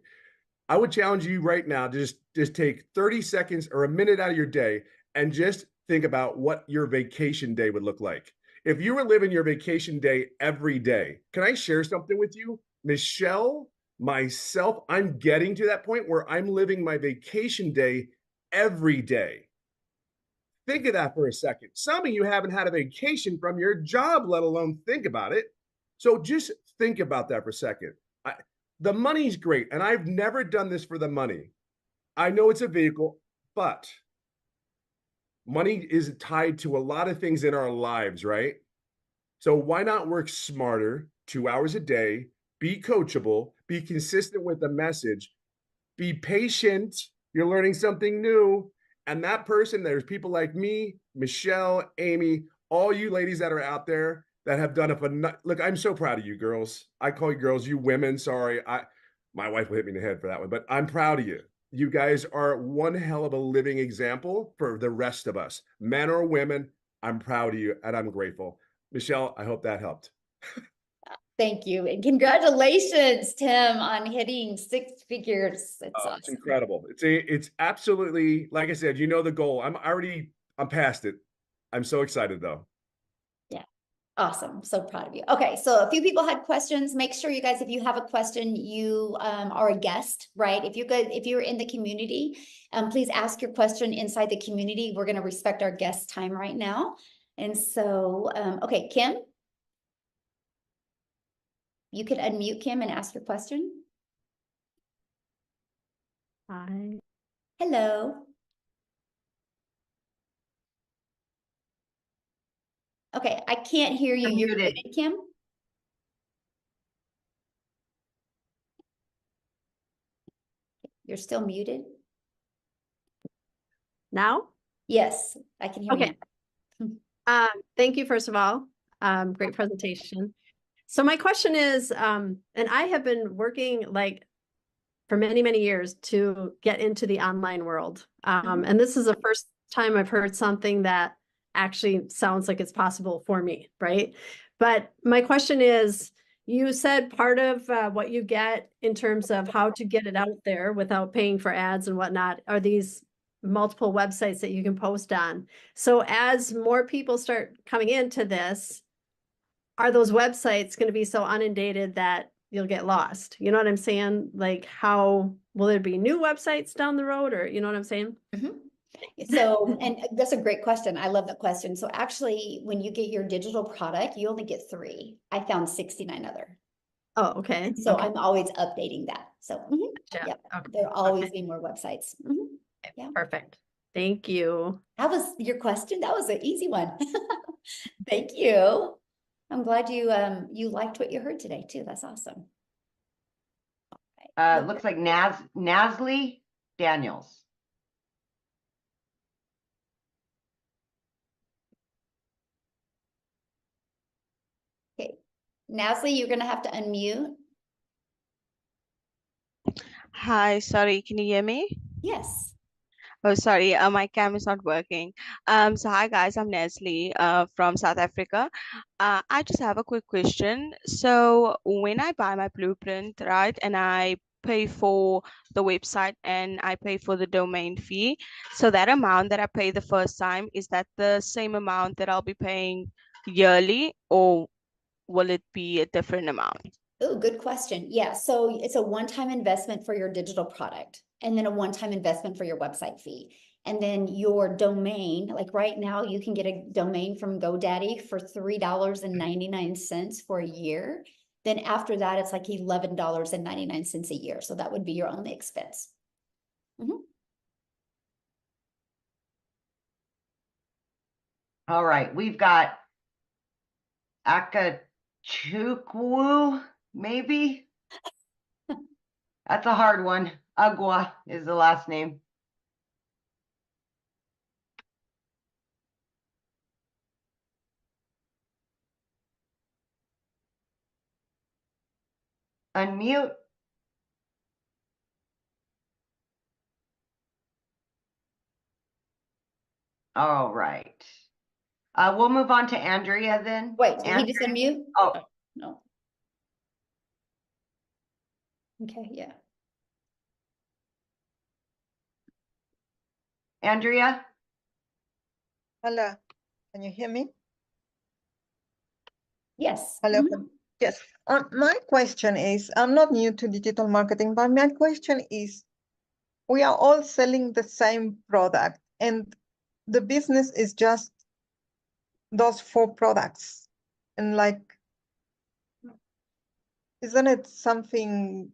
I would challenge you right now to just take 30 seconds or a minute out of your day and just think about what your vacation day would look like. If you were living your vacation day every day, can I share something with you? Michelle, myself, I'm getting to that point where I'm living my vacation day every day. Think of that for a second. Some of you haven't had a vacation from your job, let alone think about it. So just think about that for a second. The money's great, and I've never done this for the money. I know it's a vehicle, but money is tied to a lot of things in our lives, right? So why not work smarter, 2 hours a day, be coachable, be consistent with the message, be patient. You're learning something new. And that person, there's people like me, Michelle, Amy, all you ladies that are out there that have done it. Look, I'm so proud of you girls. I call you girls, you women. Sorry. My wife will hit me in the head for that one, but I'm proud of you. You guys are one hell of a living example for the rest of us, men or women. I'm proud of you and I'm grateful. Michelle, I hope that helped. Thank you. And congratulations, Tim, on hitting 6 figures. It's awesome. It's incredible. It's absolutely, like I said, you know the goal. I'm past it. I'm so excited though. Yeah. Awesome. So proud of you. Okay. So a few people had questions. Make sure you guys, if you have a question, you are a guest, right? If you're in the community, please ask your question inside the community. We're going to respect our guest time right now. And so, okay, Kim, you can unmute Kim and ask your question. Hi. Hello. Okay, I can't hear you. You're Unmuted. muted, Kim. You're still muted. Now? Yes, I can hear Okay. you. Thank you, first of all. Great presentation. So my question is, and I have been working like for many, many years to get into the online world. And this is the first time I've heard something that actually sounds like it's possible for me, right? But my question is, you said part of what you get in terms of how to get it out there without paying for ads and whatnot are these multiple websites that you can post on. So as more people start coming into this, are those websites going to be so inundated that you'll get lost? You know what I'm saying? Like, how will there be new websites down the road, or you know what I'm saying? So, and that's a great question. I love that question. So actually, when you get your digital product, you only get 3. I found 69 other. Oh, okay. So Okay. I'm always updating that. So Gotcha. yep, Okay. there'll always Okay. be more websites. Yeah. Perfect. Thank you. That was your question. That was an easy one. Thank you. I'm glad you liked what you heard today too. That's awesome. Looks like Nasli Daniels. Okay, Nasli, you're gonna have to unmute. Hi, sorry, can you hear me? Yes. Oh, sorry, my cam is not working. So hi guys, I'm Nestle, from South Africa. I just have a quick question. So when I buy my blueprint, right, and I pay for the website and I pay for the domain fee, so that amount that I pay the first time, is that the same amount that I'll be paying yearly, or will it be a different amount? Oh, good question. Yeah, so it's a one-time investment for your digital product, and then a one-time investment for your website fee. And then your domain, like right now, you can get a domain from GoDaddy for $3.99 for a year. Then after that, it's like $11.99 a year. So that would be your only expense. All right, we've got Akachukwu, maybe? That's a hard one. Agua is the last name. Unmute. All right. We'll move on to Andrea then. Wait, did he just unmute? Oh, No. Okay, yeah. Andrea? Hello, can you hear me? Yes. Hello. Mhm. Yes. My question is, I'm not new to digital marketing, but my question is, we are all selling the same product and the business is just those 4 products. And like, isn't it something,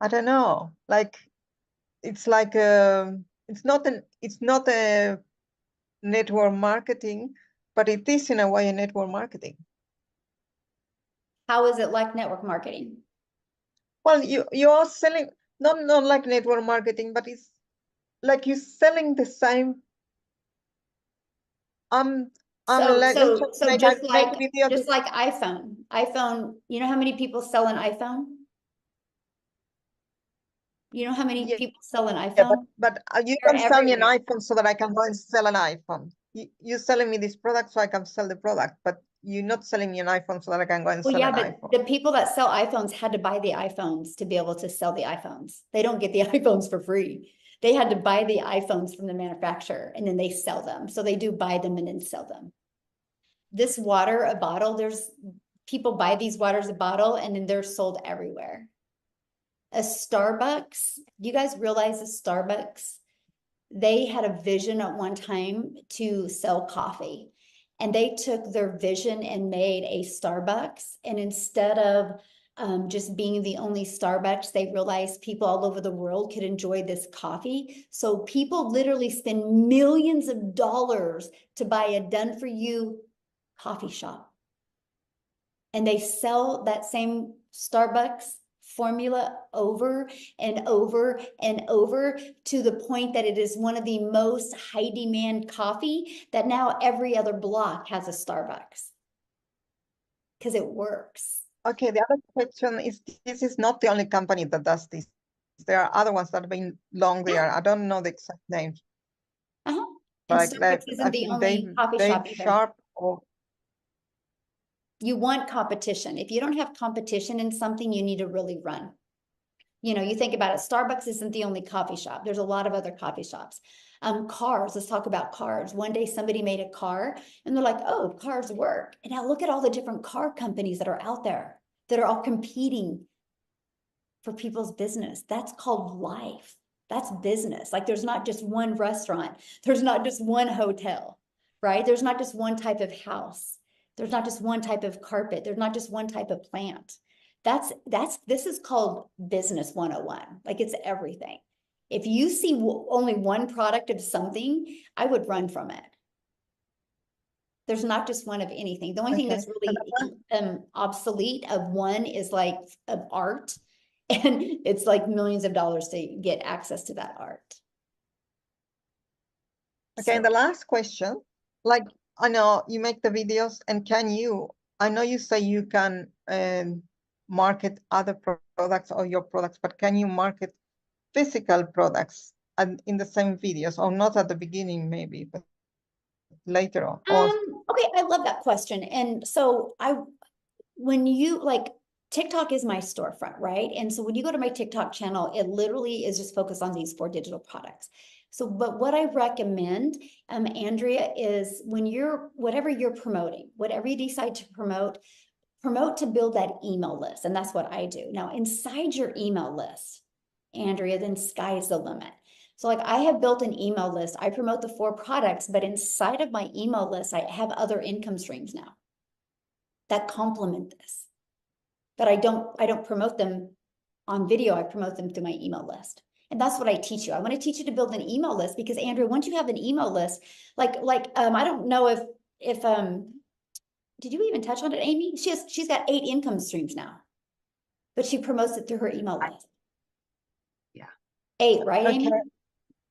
I don't know, like, it's like it's not a network marketing, but it is in a way a network marketing. How is it like network marketing? Well, you are selling not like network marketing, but it's like you're selling the same. So Like, let's just make just a like video. iPhone, you know how many people sell an iPhone? You know how many Yeah, people sell an yeah, iPhone? but you They're don't sell me an everywhere. iPhone so that I can go and sell an iPhone. You're selling me this product so I can sell the product, but you're not selling me an iPhone so that I can go and Well, sell yeah, an but iPhone. the people that sell iPhones had to buy the iPhones to be able to sell the iPhones. They don't get the iPhones for free. They had to buy the iPhones from the manufacturer and then they sell them. So they do buy them and then sell them. This water, a bottle, there's people buy these waters a bottle and then they're sold everywhere. A Starbucks, do you guys realize a Starbucks? They had a vision at one time to sell coffee. And they took their vision and made a Starbucks. And instead of just being the only Starbucks, they realized people all over the world could enjoy this coffee. So people literally spend millions of dollars to buy a done for you coffee shop. And they sell that same Starbucks formula over and over and over to the point that it is one of the most high demand coffee that now every other block has a Starbucks. Because it works. Okay, the other question is, this is not the only company that does this. There are other ones that have been long there. I don't know the exact names. Uh-huh. And Like Starbucks isn't I the think only coffee Dave shop either. Sharp or You want competition. If you don't have competition in something, you need to really run. You know, you think about it, Starbucks isn't the only coffee shop. There's a lot of other coffee shops. Cars, let's talk about cars. One day somebody made a car and they're like, oh, cars work. And now look at all the different car companies that are out there that are all competing for people's business. That's called life. That's business. Like there's not just one restaurant. There's not just one hotel, right? There's not just one type of house. There's not just one type of carpet. There's not just one type of plant. This is called business 101. Like it's everything. If you see only one product of something, I would run from it. There's not just one of anything. The only thing that's really obsolete of one is like of art. And it's like millions of dollars to get access to that art. okay, and the last question, like I know you make the videos, and I know you say you can market other products or your products, but can you market physical products and in the same videos, or not at the beginning maybe, but later on? Okay, I love that question. And so when you like, TikTok is my storefront, right? And so when you go to my TikTok channel, it literally is just focused on these 4 digital products. So, but what I recommend, Andrea, is when whatever you're promoting, whatever you decide to promote to build that email list. And that's what I do. Now, inside your email list, Andrea, then sky's the limit. So like I have built an email list. I promote the 4 products, but inside of my email list, I have other income streams now that complement this. But I don't promote them on video. I promote them through my email list. And that's what I teach you. I want to teach you to build an email list because Andrea, once you have an email list, I don't know if did you even touch on it, Amy? She's got 8 income streams now, but she promotes it through her email list. Yeah. 8, right, Amy? Okay.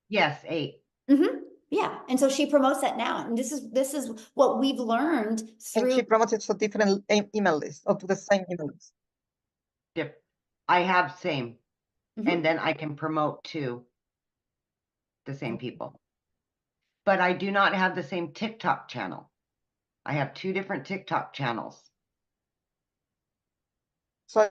Yes, 8. Mm-hmm. Yeah. And so she promotes that now. And this is what we've learned And through. she promotes it to different email lists or to the same email list. I have same. Mhm. And then I can promote to the same people. But I do not have the same TikTok channel. I have 2 different TikTok channels. So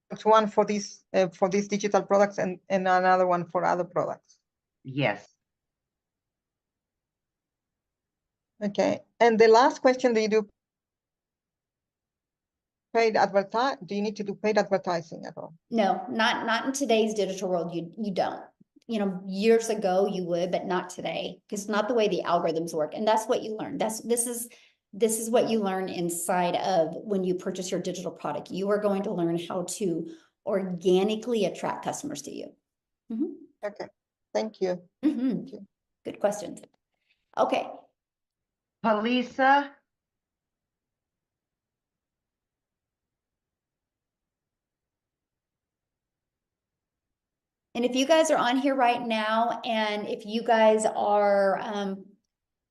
it's one for these digital products and another one for other products. Yes. Okay. And the last question, do you do paid advertise? Do you need to do paid advertising at all? No, not in today's digital world. You don't. You know, years ago you would, but not today, because it's not the way the algorithms work. And that's what you learn. This is what you learn inside of when you purchase your digital product. You are going to learn how to organically attract customers to you. Mm-hmm. Okay. Thank you. Mm-hmm. Thank you. Good questions. Okay. Palisa. And if you guys are on here right now, and if you guys are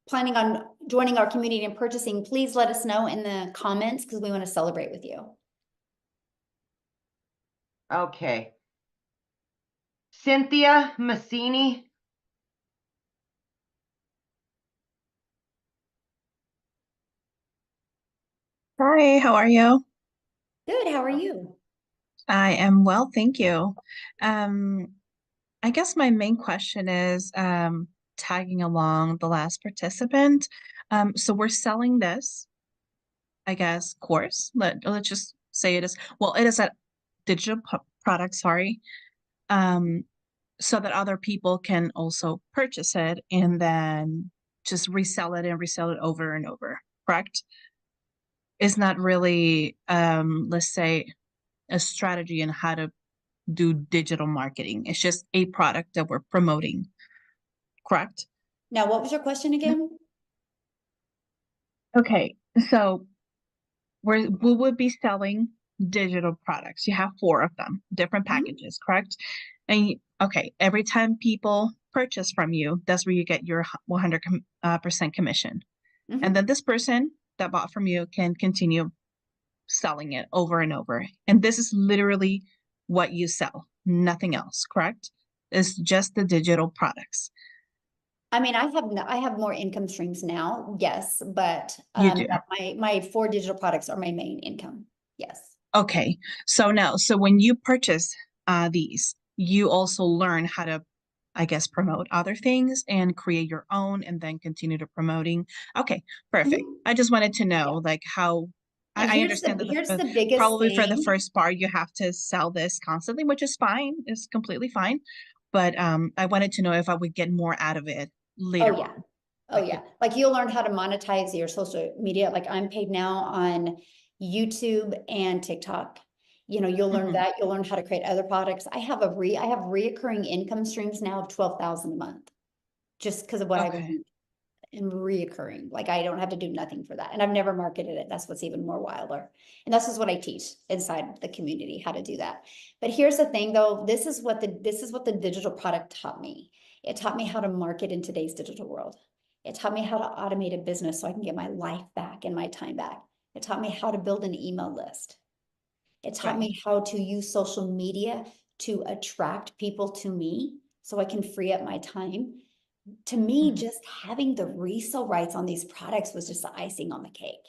planning on joining our community and purchasing, please let us know in the comments because we want to celebrate with you. Okay. Cynthia Massini. Hi, how are you? Good, how are you? I am well, thank you. I guess my main question is tagging along the last participant. So we're selling this, I guess, course. Let's just say it is, well, it is a digital product, sorry, so that other people can also purchase it and then just resell it and resell it over and over, correct? It's not really, let's say, a strategy on how to do digital marketing. It's just a product that we're promoting, correct? Now, what was your question again? Okay, so we would be selling digital products. You have 4 of them, different Mhm. packages, correct? And okay, every time people purchase from you, that's where you get your 100% commission. Mhm. And then this person that bought from you can continue selling it over and over. And this is literally what you sell, nothing else, correct? It's just the digital products. I mean, I have more income streams now, yes, but You do. my 4 digital products are my main income. Yes. Okay. So now, so when you purchase these, you also learn how to, I guess, promote other things and create your own and then continue to promoting. Okay, perfect. Mhm. I just wanted to Yeah. know like how And I understand that here's the biggest probably for the thing. first part you have to sell this constantly, which is fine. It's completely fine. But I wanted to know if I would get more out of it Oh later yeah. on. Oh Like yeah. Like you'll learn how to monetize your social media. Like I'm paid now on YouTube and TikTok. You know, you'll learn Mhm. that. You'll learn how to create other products. I have reoccurring income streams now of 12,000 a month just because of what I Okay. learned and reoccurring. Like I don't have to do nothing for that. And I've never marketed it. That's what's even more wilder. And this is what I teach inside the community, how to do that. But here's the thing though, this is what the digital product taught me. It taught me how to market in today's digital world. It taught me how to automate a business so I can get my life back and my time back. It taught me how to build an email list. It taught Right. me how to use social media to attract people to me so I can free up my time. To me, Mhm. just having the resale rights on these products was just the icing on the cake.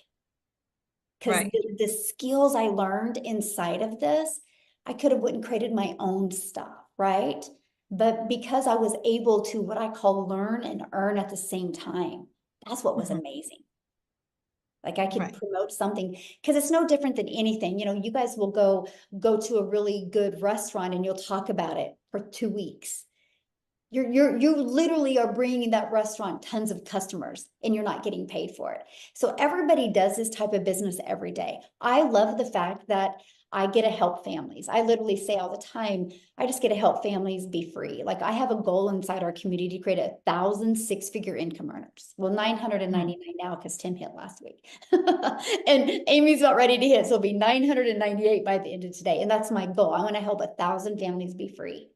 Because Right. the skills I learned inside of this, I could have went and created my own stuff, right? But because I was able to what I call learn and earn at the same time, that's what was Mhm. amazing. Like I could Right. promote something because it's no different than anything. You know, you guys will go to a really good restaurant and you'll talk about it for 2 weeks. You literally are bringing that restaurant tons of customers and you're not getting paid for it. So everybody does this type of business every day. I love the fact that I get to help families. I literally say all the time, I just get to help families be free. Like I have a goal inside our community to create 1,000 6-figure income earners. Well, 999 now because Tim hit last week. And Amy's about ready to hit. So it'll be 998 by the end of today. And that's my goal. I want to help 1,000 families be free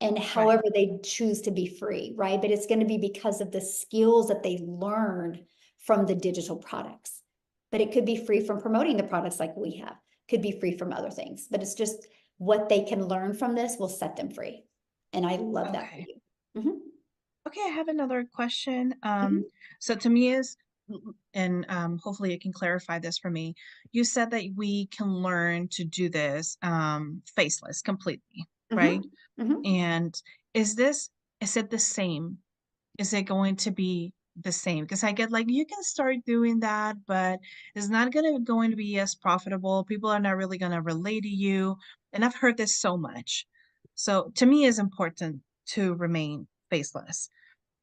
and Right. however they choose to be free, right? But it's going to be because of the skills that they learned from the digital products. But it could be free from promoting the products like we have, could be free from other things, but it's just what they can learn from this will set them free. And I love that for Okay. you. Mhm. Okay, I have another question. Mhm. So to me is, and hopefully you can clarify this for me. You said that we can learn to do this faceless completely, right? Mhm. Mhm. And is it the same? Is it going to be the same? Because I get like you can start doing that, but it's not going to be as profitable. People are not really gonna relate to you. And I've heard this so much. So to me, it's important to remain faceless.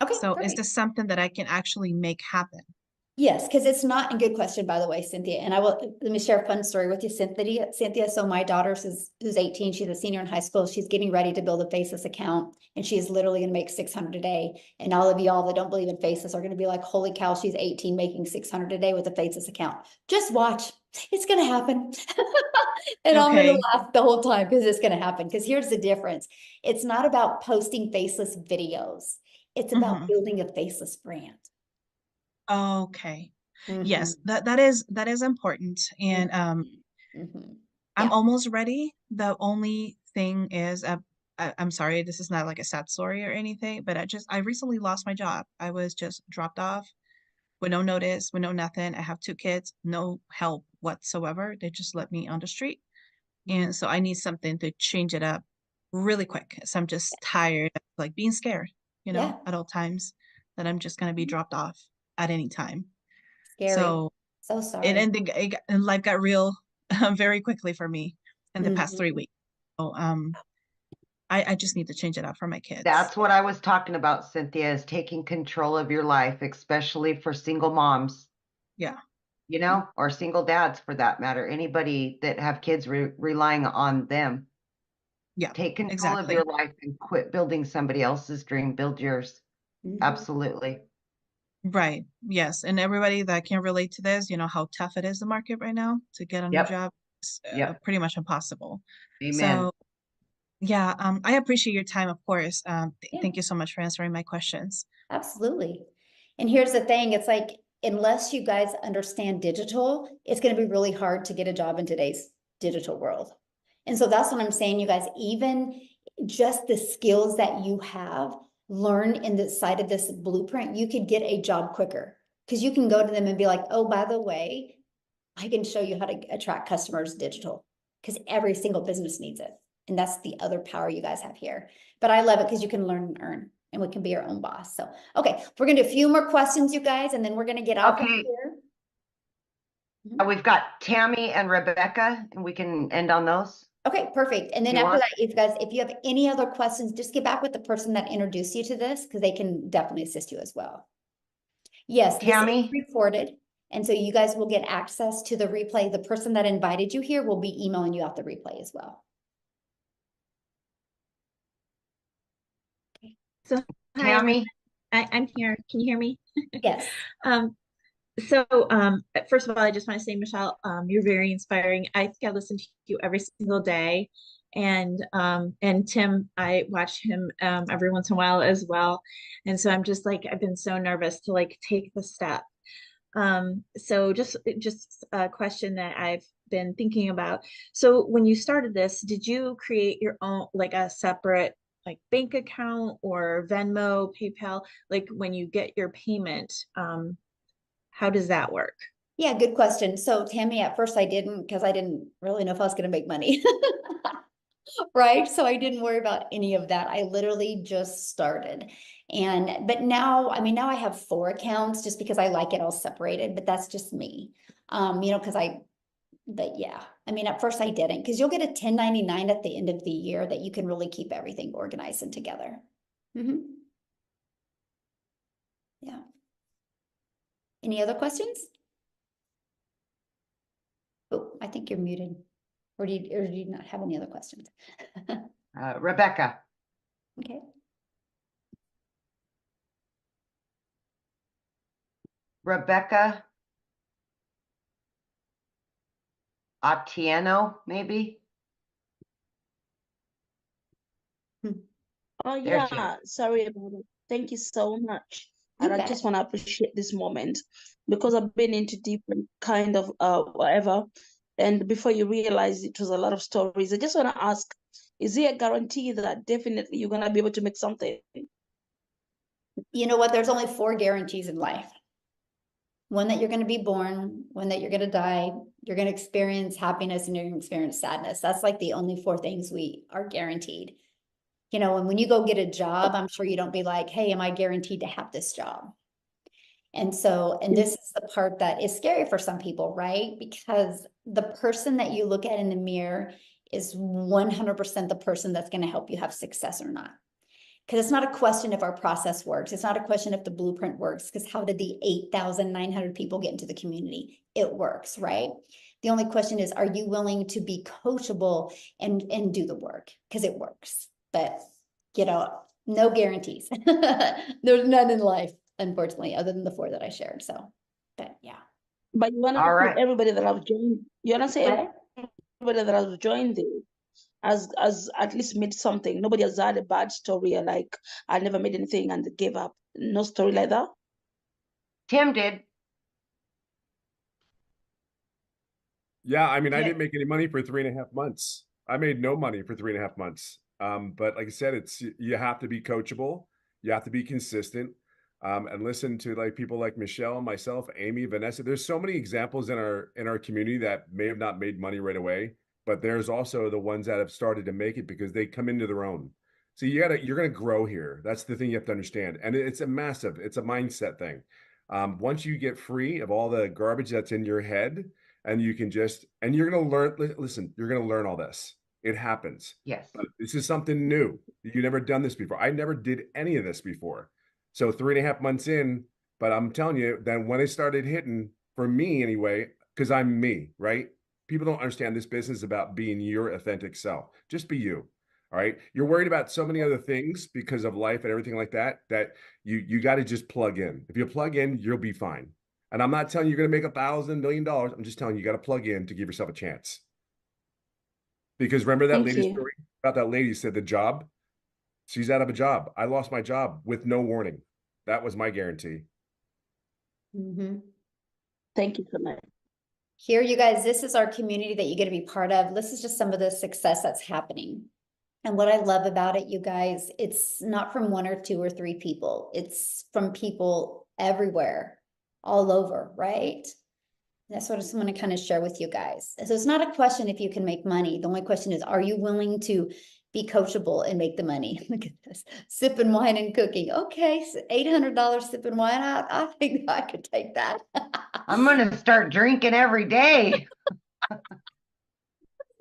Okay, So is perfect. this something that I can actually make happen? Yes, because it's not a good question, by the way, Cynthia. And I will let me share a fun story with you, Cynthia. So my daughter who's 18, she's a senior in high school. She's getting ready to build a Faceless account, and she is literally going to make 600 a day. And all of y'all that don't believe in Faceless are going to be like, "Holy cow, she's 18 making 600 a day with a Faceless account." Just watch, it's going to happen. And I'm going to Okay. laugh the whole time because it's going to happen. Because here's the difference: it's not about posting faceless videos; it's about Hmm. building a faceless brand. Okay. Yes, Mhm. that is important. And Mhm. I'm Yeah. almost ready. The only thing is, I'm sorry, this is not like a sad story or anything, but I recently lost my job. I was just dropped off with no notice, with no nothing. I have 2 kids, no help whatsoever. They just let me on the street. And so I need something to change it up really quick. So I'm just tired of like being scared, Yeah. at all times that I'm just gonna be dropped off at any time. Scary. So So sorry. and life got real very quickly for me in the past 3 Mhm. weeks. So I just need to change it up for my kids. That's what I was talking about, Cynthia, is taking control of your life, especially for single moms, Yeah. or single dads for that matter, anybody that have kids relying on them. Yeah, Take control of exactly. your life and quit building somebody else's dream, build yours. Mhm. Absolutely. Right. Yes. And everybody that can relate to this, how tough it is the market right now to get a new Yep. job. Yep. pretty much impossible. Amen. So yeah, I appreciate your time, of course. Yeah. Thank you so much for answering my questions. Absolutely. And here's the thing, it's like, unless you guys understand digital, it's going to be really hard to get a job in today's digital world. And so that's what I'm saying, you guys, even just the skills that you have learned in the side of this blueprint, you could get a job quicker because you can go to them and be like, oh, by the way, I can show you how to attract customers digital, because every single business needs it. And that's the other power you guys have here. But I love it because you can learn and earn, and we can be our own boss. So, okay, we're gonna do a few more questions, you guys, and then we're gonna get off of Okay. here. We've got Tammy and Rebecca, and we can end on those. Okay, perfect. And then You after want- that, if you have any other questions, just get back with the person that introduced you to this, because they can definitely assist you as well. Yes, this is Tammy? recorded, and so you guys will get access to the replay. The person that invited you here will be emailing you out the replay as well. So hi, Tammy? I'm here. Can you hear me? Yes. So first of all, I just want to say, Michelle, you're very inspiring. I think I listen to you every single day. And Tim, I watch him every once in a while as well. And so I'm just like, I've been so nervous to like take the step. So just a question that I've been thinking about. So when you started this, did you create your own, like a separate like bank account or Venmo, PayPal? Like when you get your payment, how does that work? Yeah, good question. So Tammy, at first I didn't, because I didn't really know if I was going to make money. Right. So I didn't worry about any of that. I literally just started. But now, I mean, now I have 4 accounts just because I like it all separated, but that's just me. But yeah, I mean, at first I didn't, because you'll get a 1099 at the end of the year that you can really keep everything organized and together. Yeah. Any other questions? Oh, I think you're muted. Or do you not have any other questions? Rebecca? Okay. Rebecca Atieno, maybe? Oh There she yeah, sorry about it. Thank you so much. You And I bet. just want to appreciate this moment because I've been into different kind of whatever. And before you realize it was a lot of stories, I just want to ask, is there a guarantee that definitely you're gonna be able to make something? You know what? There's only 4 guarantees in life. One, that you're going to be born, one, that you're going to die, you're going to experience happiness, and you're going to experience sadness. That's like the only 4 things we are guaranteed. You know, and when you go get a job, I'm sure you don't be like, hey, am I guaranteed to have this job? And so, and this is the part that is scary for some people, right? Because the person that you look at in the mirror is 100% the person that's going to help you have success or not. Because it's not a question if our process works. It's not a question if the blueprint works, because how did the 8,900 people get into the community? It works, right? The only question is, are you willing to be coachable and do the work? Because it works. But, you know, no guarantees. There's none in life, unfortunately, other than the 4 that I shared. So, but yeah. But you wanna All say right. everybody that I've joined, you wanna say What? everybody that I've joined this has at least made something. Nobody has had a bad story or like I never made anything and gave up. No story like that. Tim did. Yeah, I mean, I Yeah. didn't make any money for 3.5 months. I made no money for 3.5 months. But like I said, you have to be coachable, you have to be consistent, and listen to like people like Michelle, myself, Amy, Vanessa. There's so many examples in our community that may have not made money right away, but there's also the ones that have started to make it because they come into their own. So you're gonna grow here. That's the thing you have to understand, and it's a mindset thing. Once you get free of all the garbage that's in your head, and you can and you're going to learn, listen, you're going to learn all this. It happens. Yes. But this is something new. You never done this before. I never did any of this before. So 3.5 months in, but I'm telling you, then when it started hitting, for me anyway, because I'm me, right? People don't understand this business is about being your authentic self. Just be you. All right. You're worried about so many other things because of life and everything like that, that you got to just plug in. If you plug in, you'll be fine. And I'm not telling you you're going to make $1,000 million. I'm just telling you, you got to plug in to give yourself a chance. Because remember that Thank lady's you. story about that lady said the job, she's out of a job. I lost my job with no warning. That was my guarantee. Mhm. Thank you so much. Here, you guys, this is our community that you get to be part of. This is just some of the success that's happening. And what I love about it, you guys, it's not from one or two or three people. It's from people everywhere, all over, right? That's what I just want to kind of share with you guys. So it's not a question if you can make money. The only question is, are you willing to be coachable and make the money? Look at this, sipping wine and cooking. Okay, so $800 sipping wine. I think I could take that. I'm gonna start drinking every day.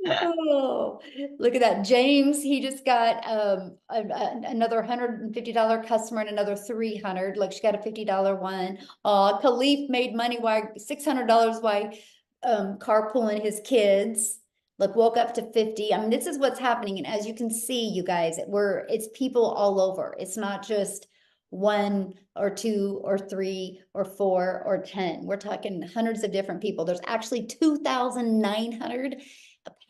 Oh, look at that. James, he just got another $150 customer and another 300. Look, she got a $50 one. Khalif made money while $600 while carpooling his kids. Look, woke up to 50. I mean, this is what's happening. And as you can see, you guys, it's people all over. It's not just one or two or three or four or 10. We're talking hundreds of different people. There's actually 2,900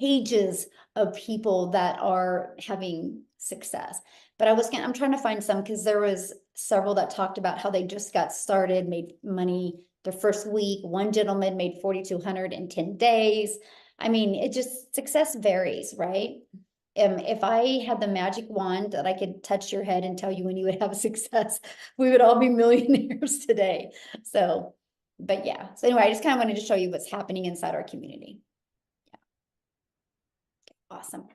pages of people that are having success. But I'm trying to find some, because there was several that talked about how they just got started, made money their first week. One gentleman made 4,200 in 10 days. I mean, it just, success varies, right? If I had the magic wand that I could touch your head and tell you when you would have success, we would all be millionaires today. So, but yeah. So anyway, I just kind of wanted to show you what's happening inside our community. Awesome.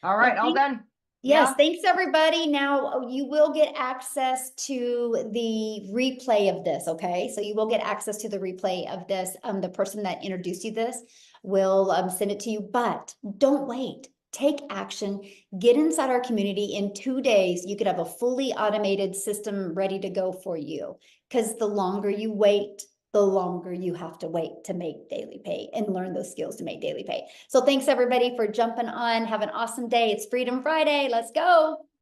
All right, all done. Yes, Yeah. thanks everybody. Now you will get access to the replay of this, okay? So you will get access to the replay of this. The person that introduced you this will send it to you, but don't wait. Take action, get inside our community. In 2 days, you could have a fully automated system ready to go for you. Because the longer you wait, the longer you have to wait to make daily pay and learn those skills to make daily pay. So thanks everybody for jumping on. Have an awesome day. It's Freedom Friday. Let's go.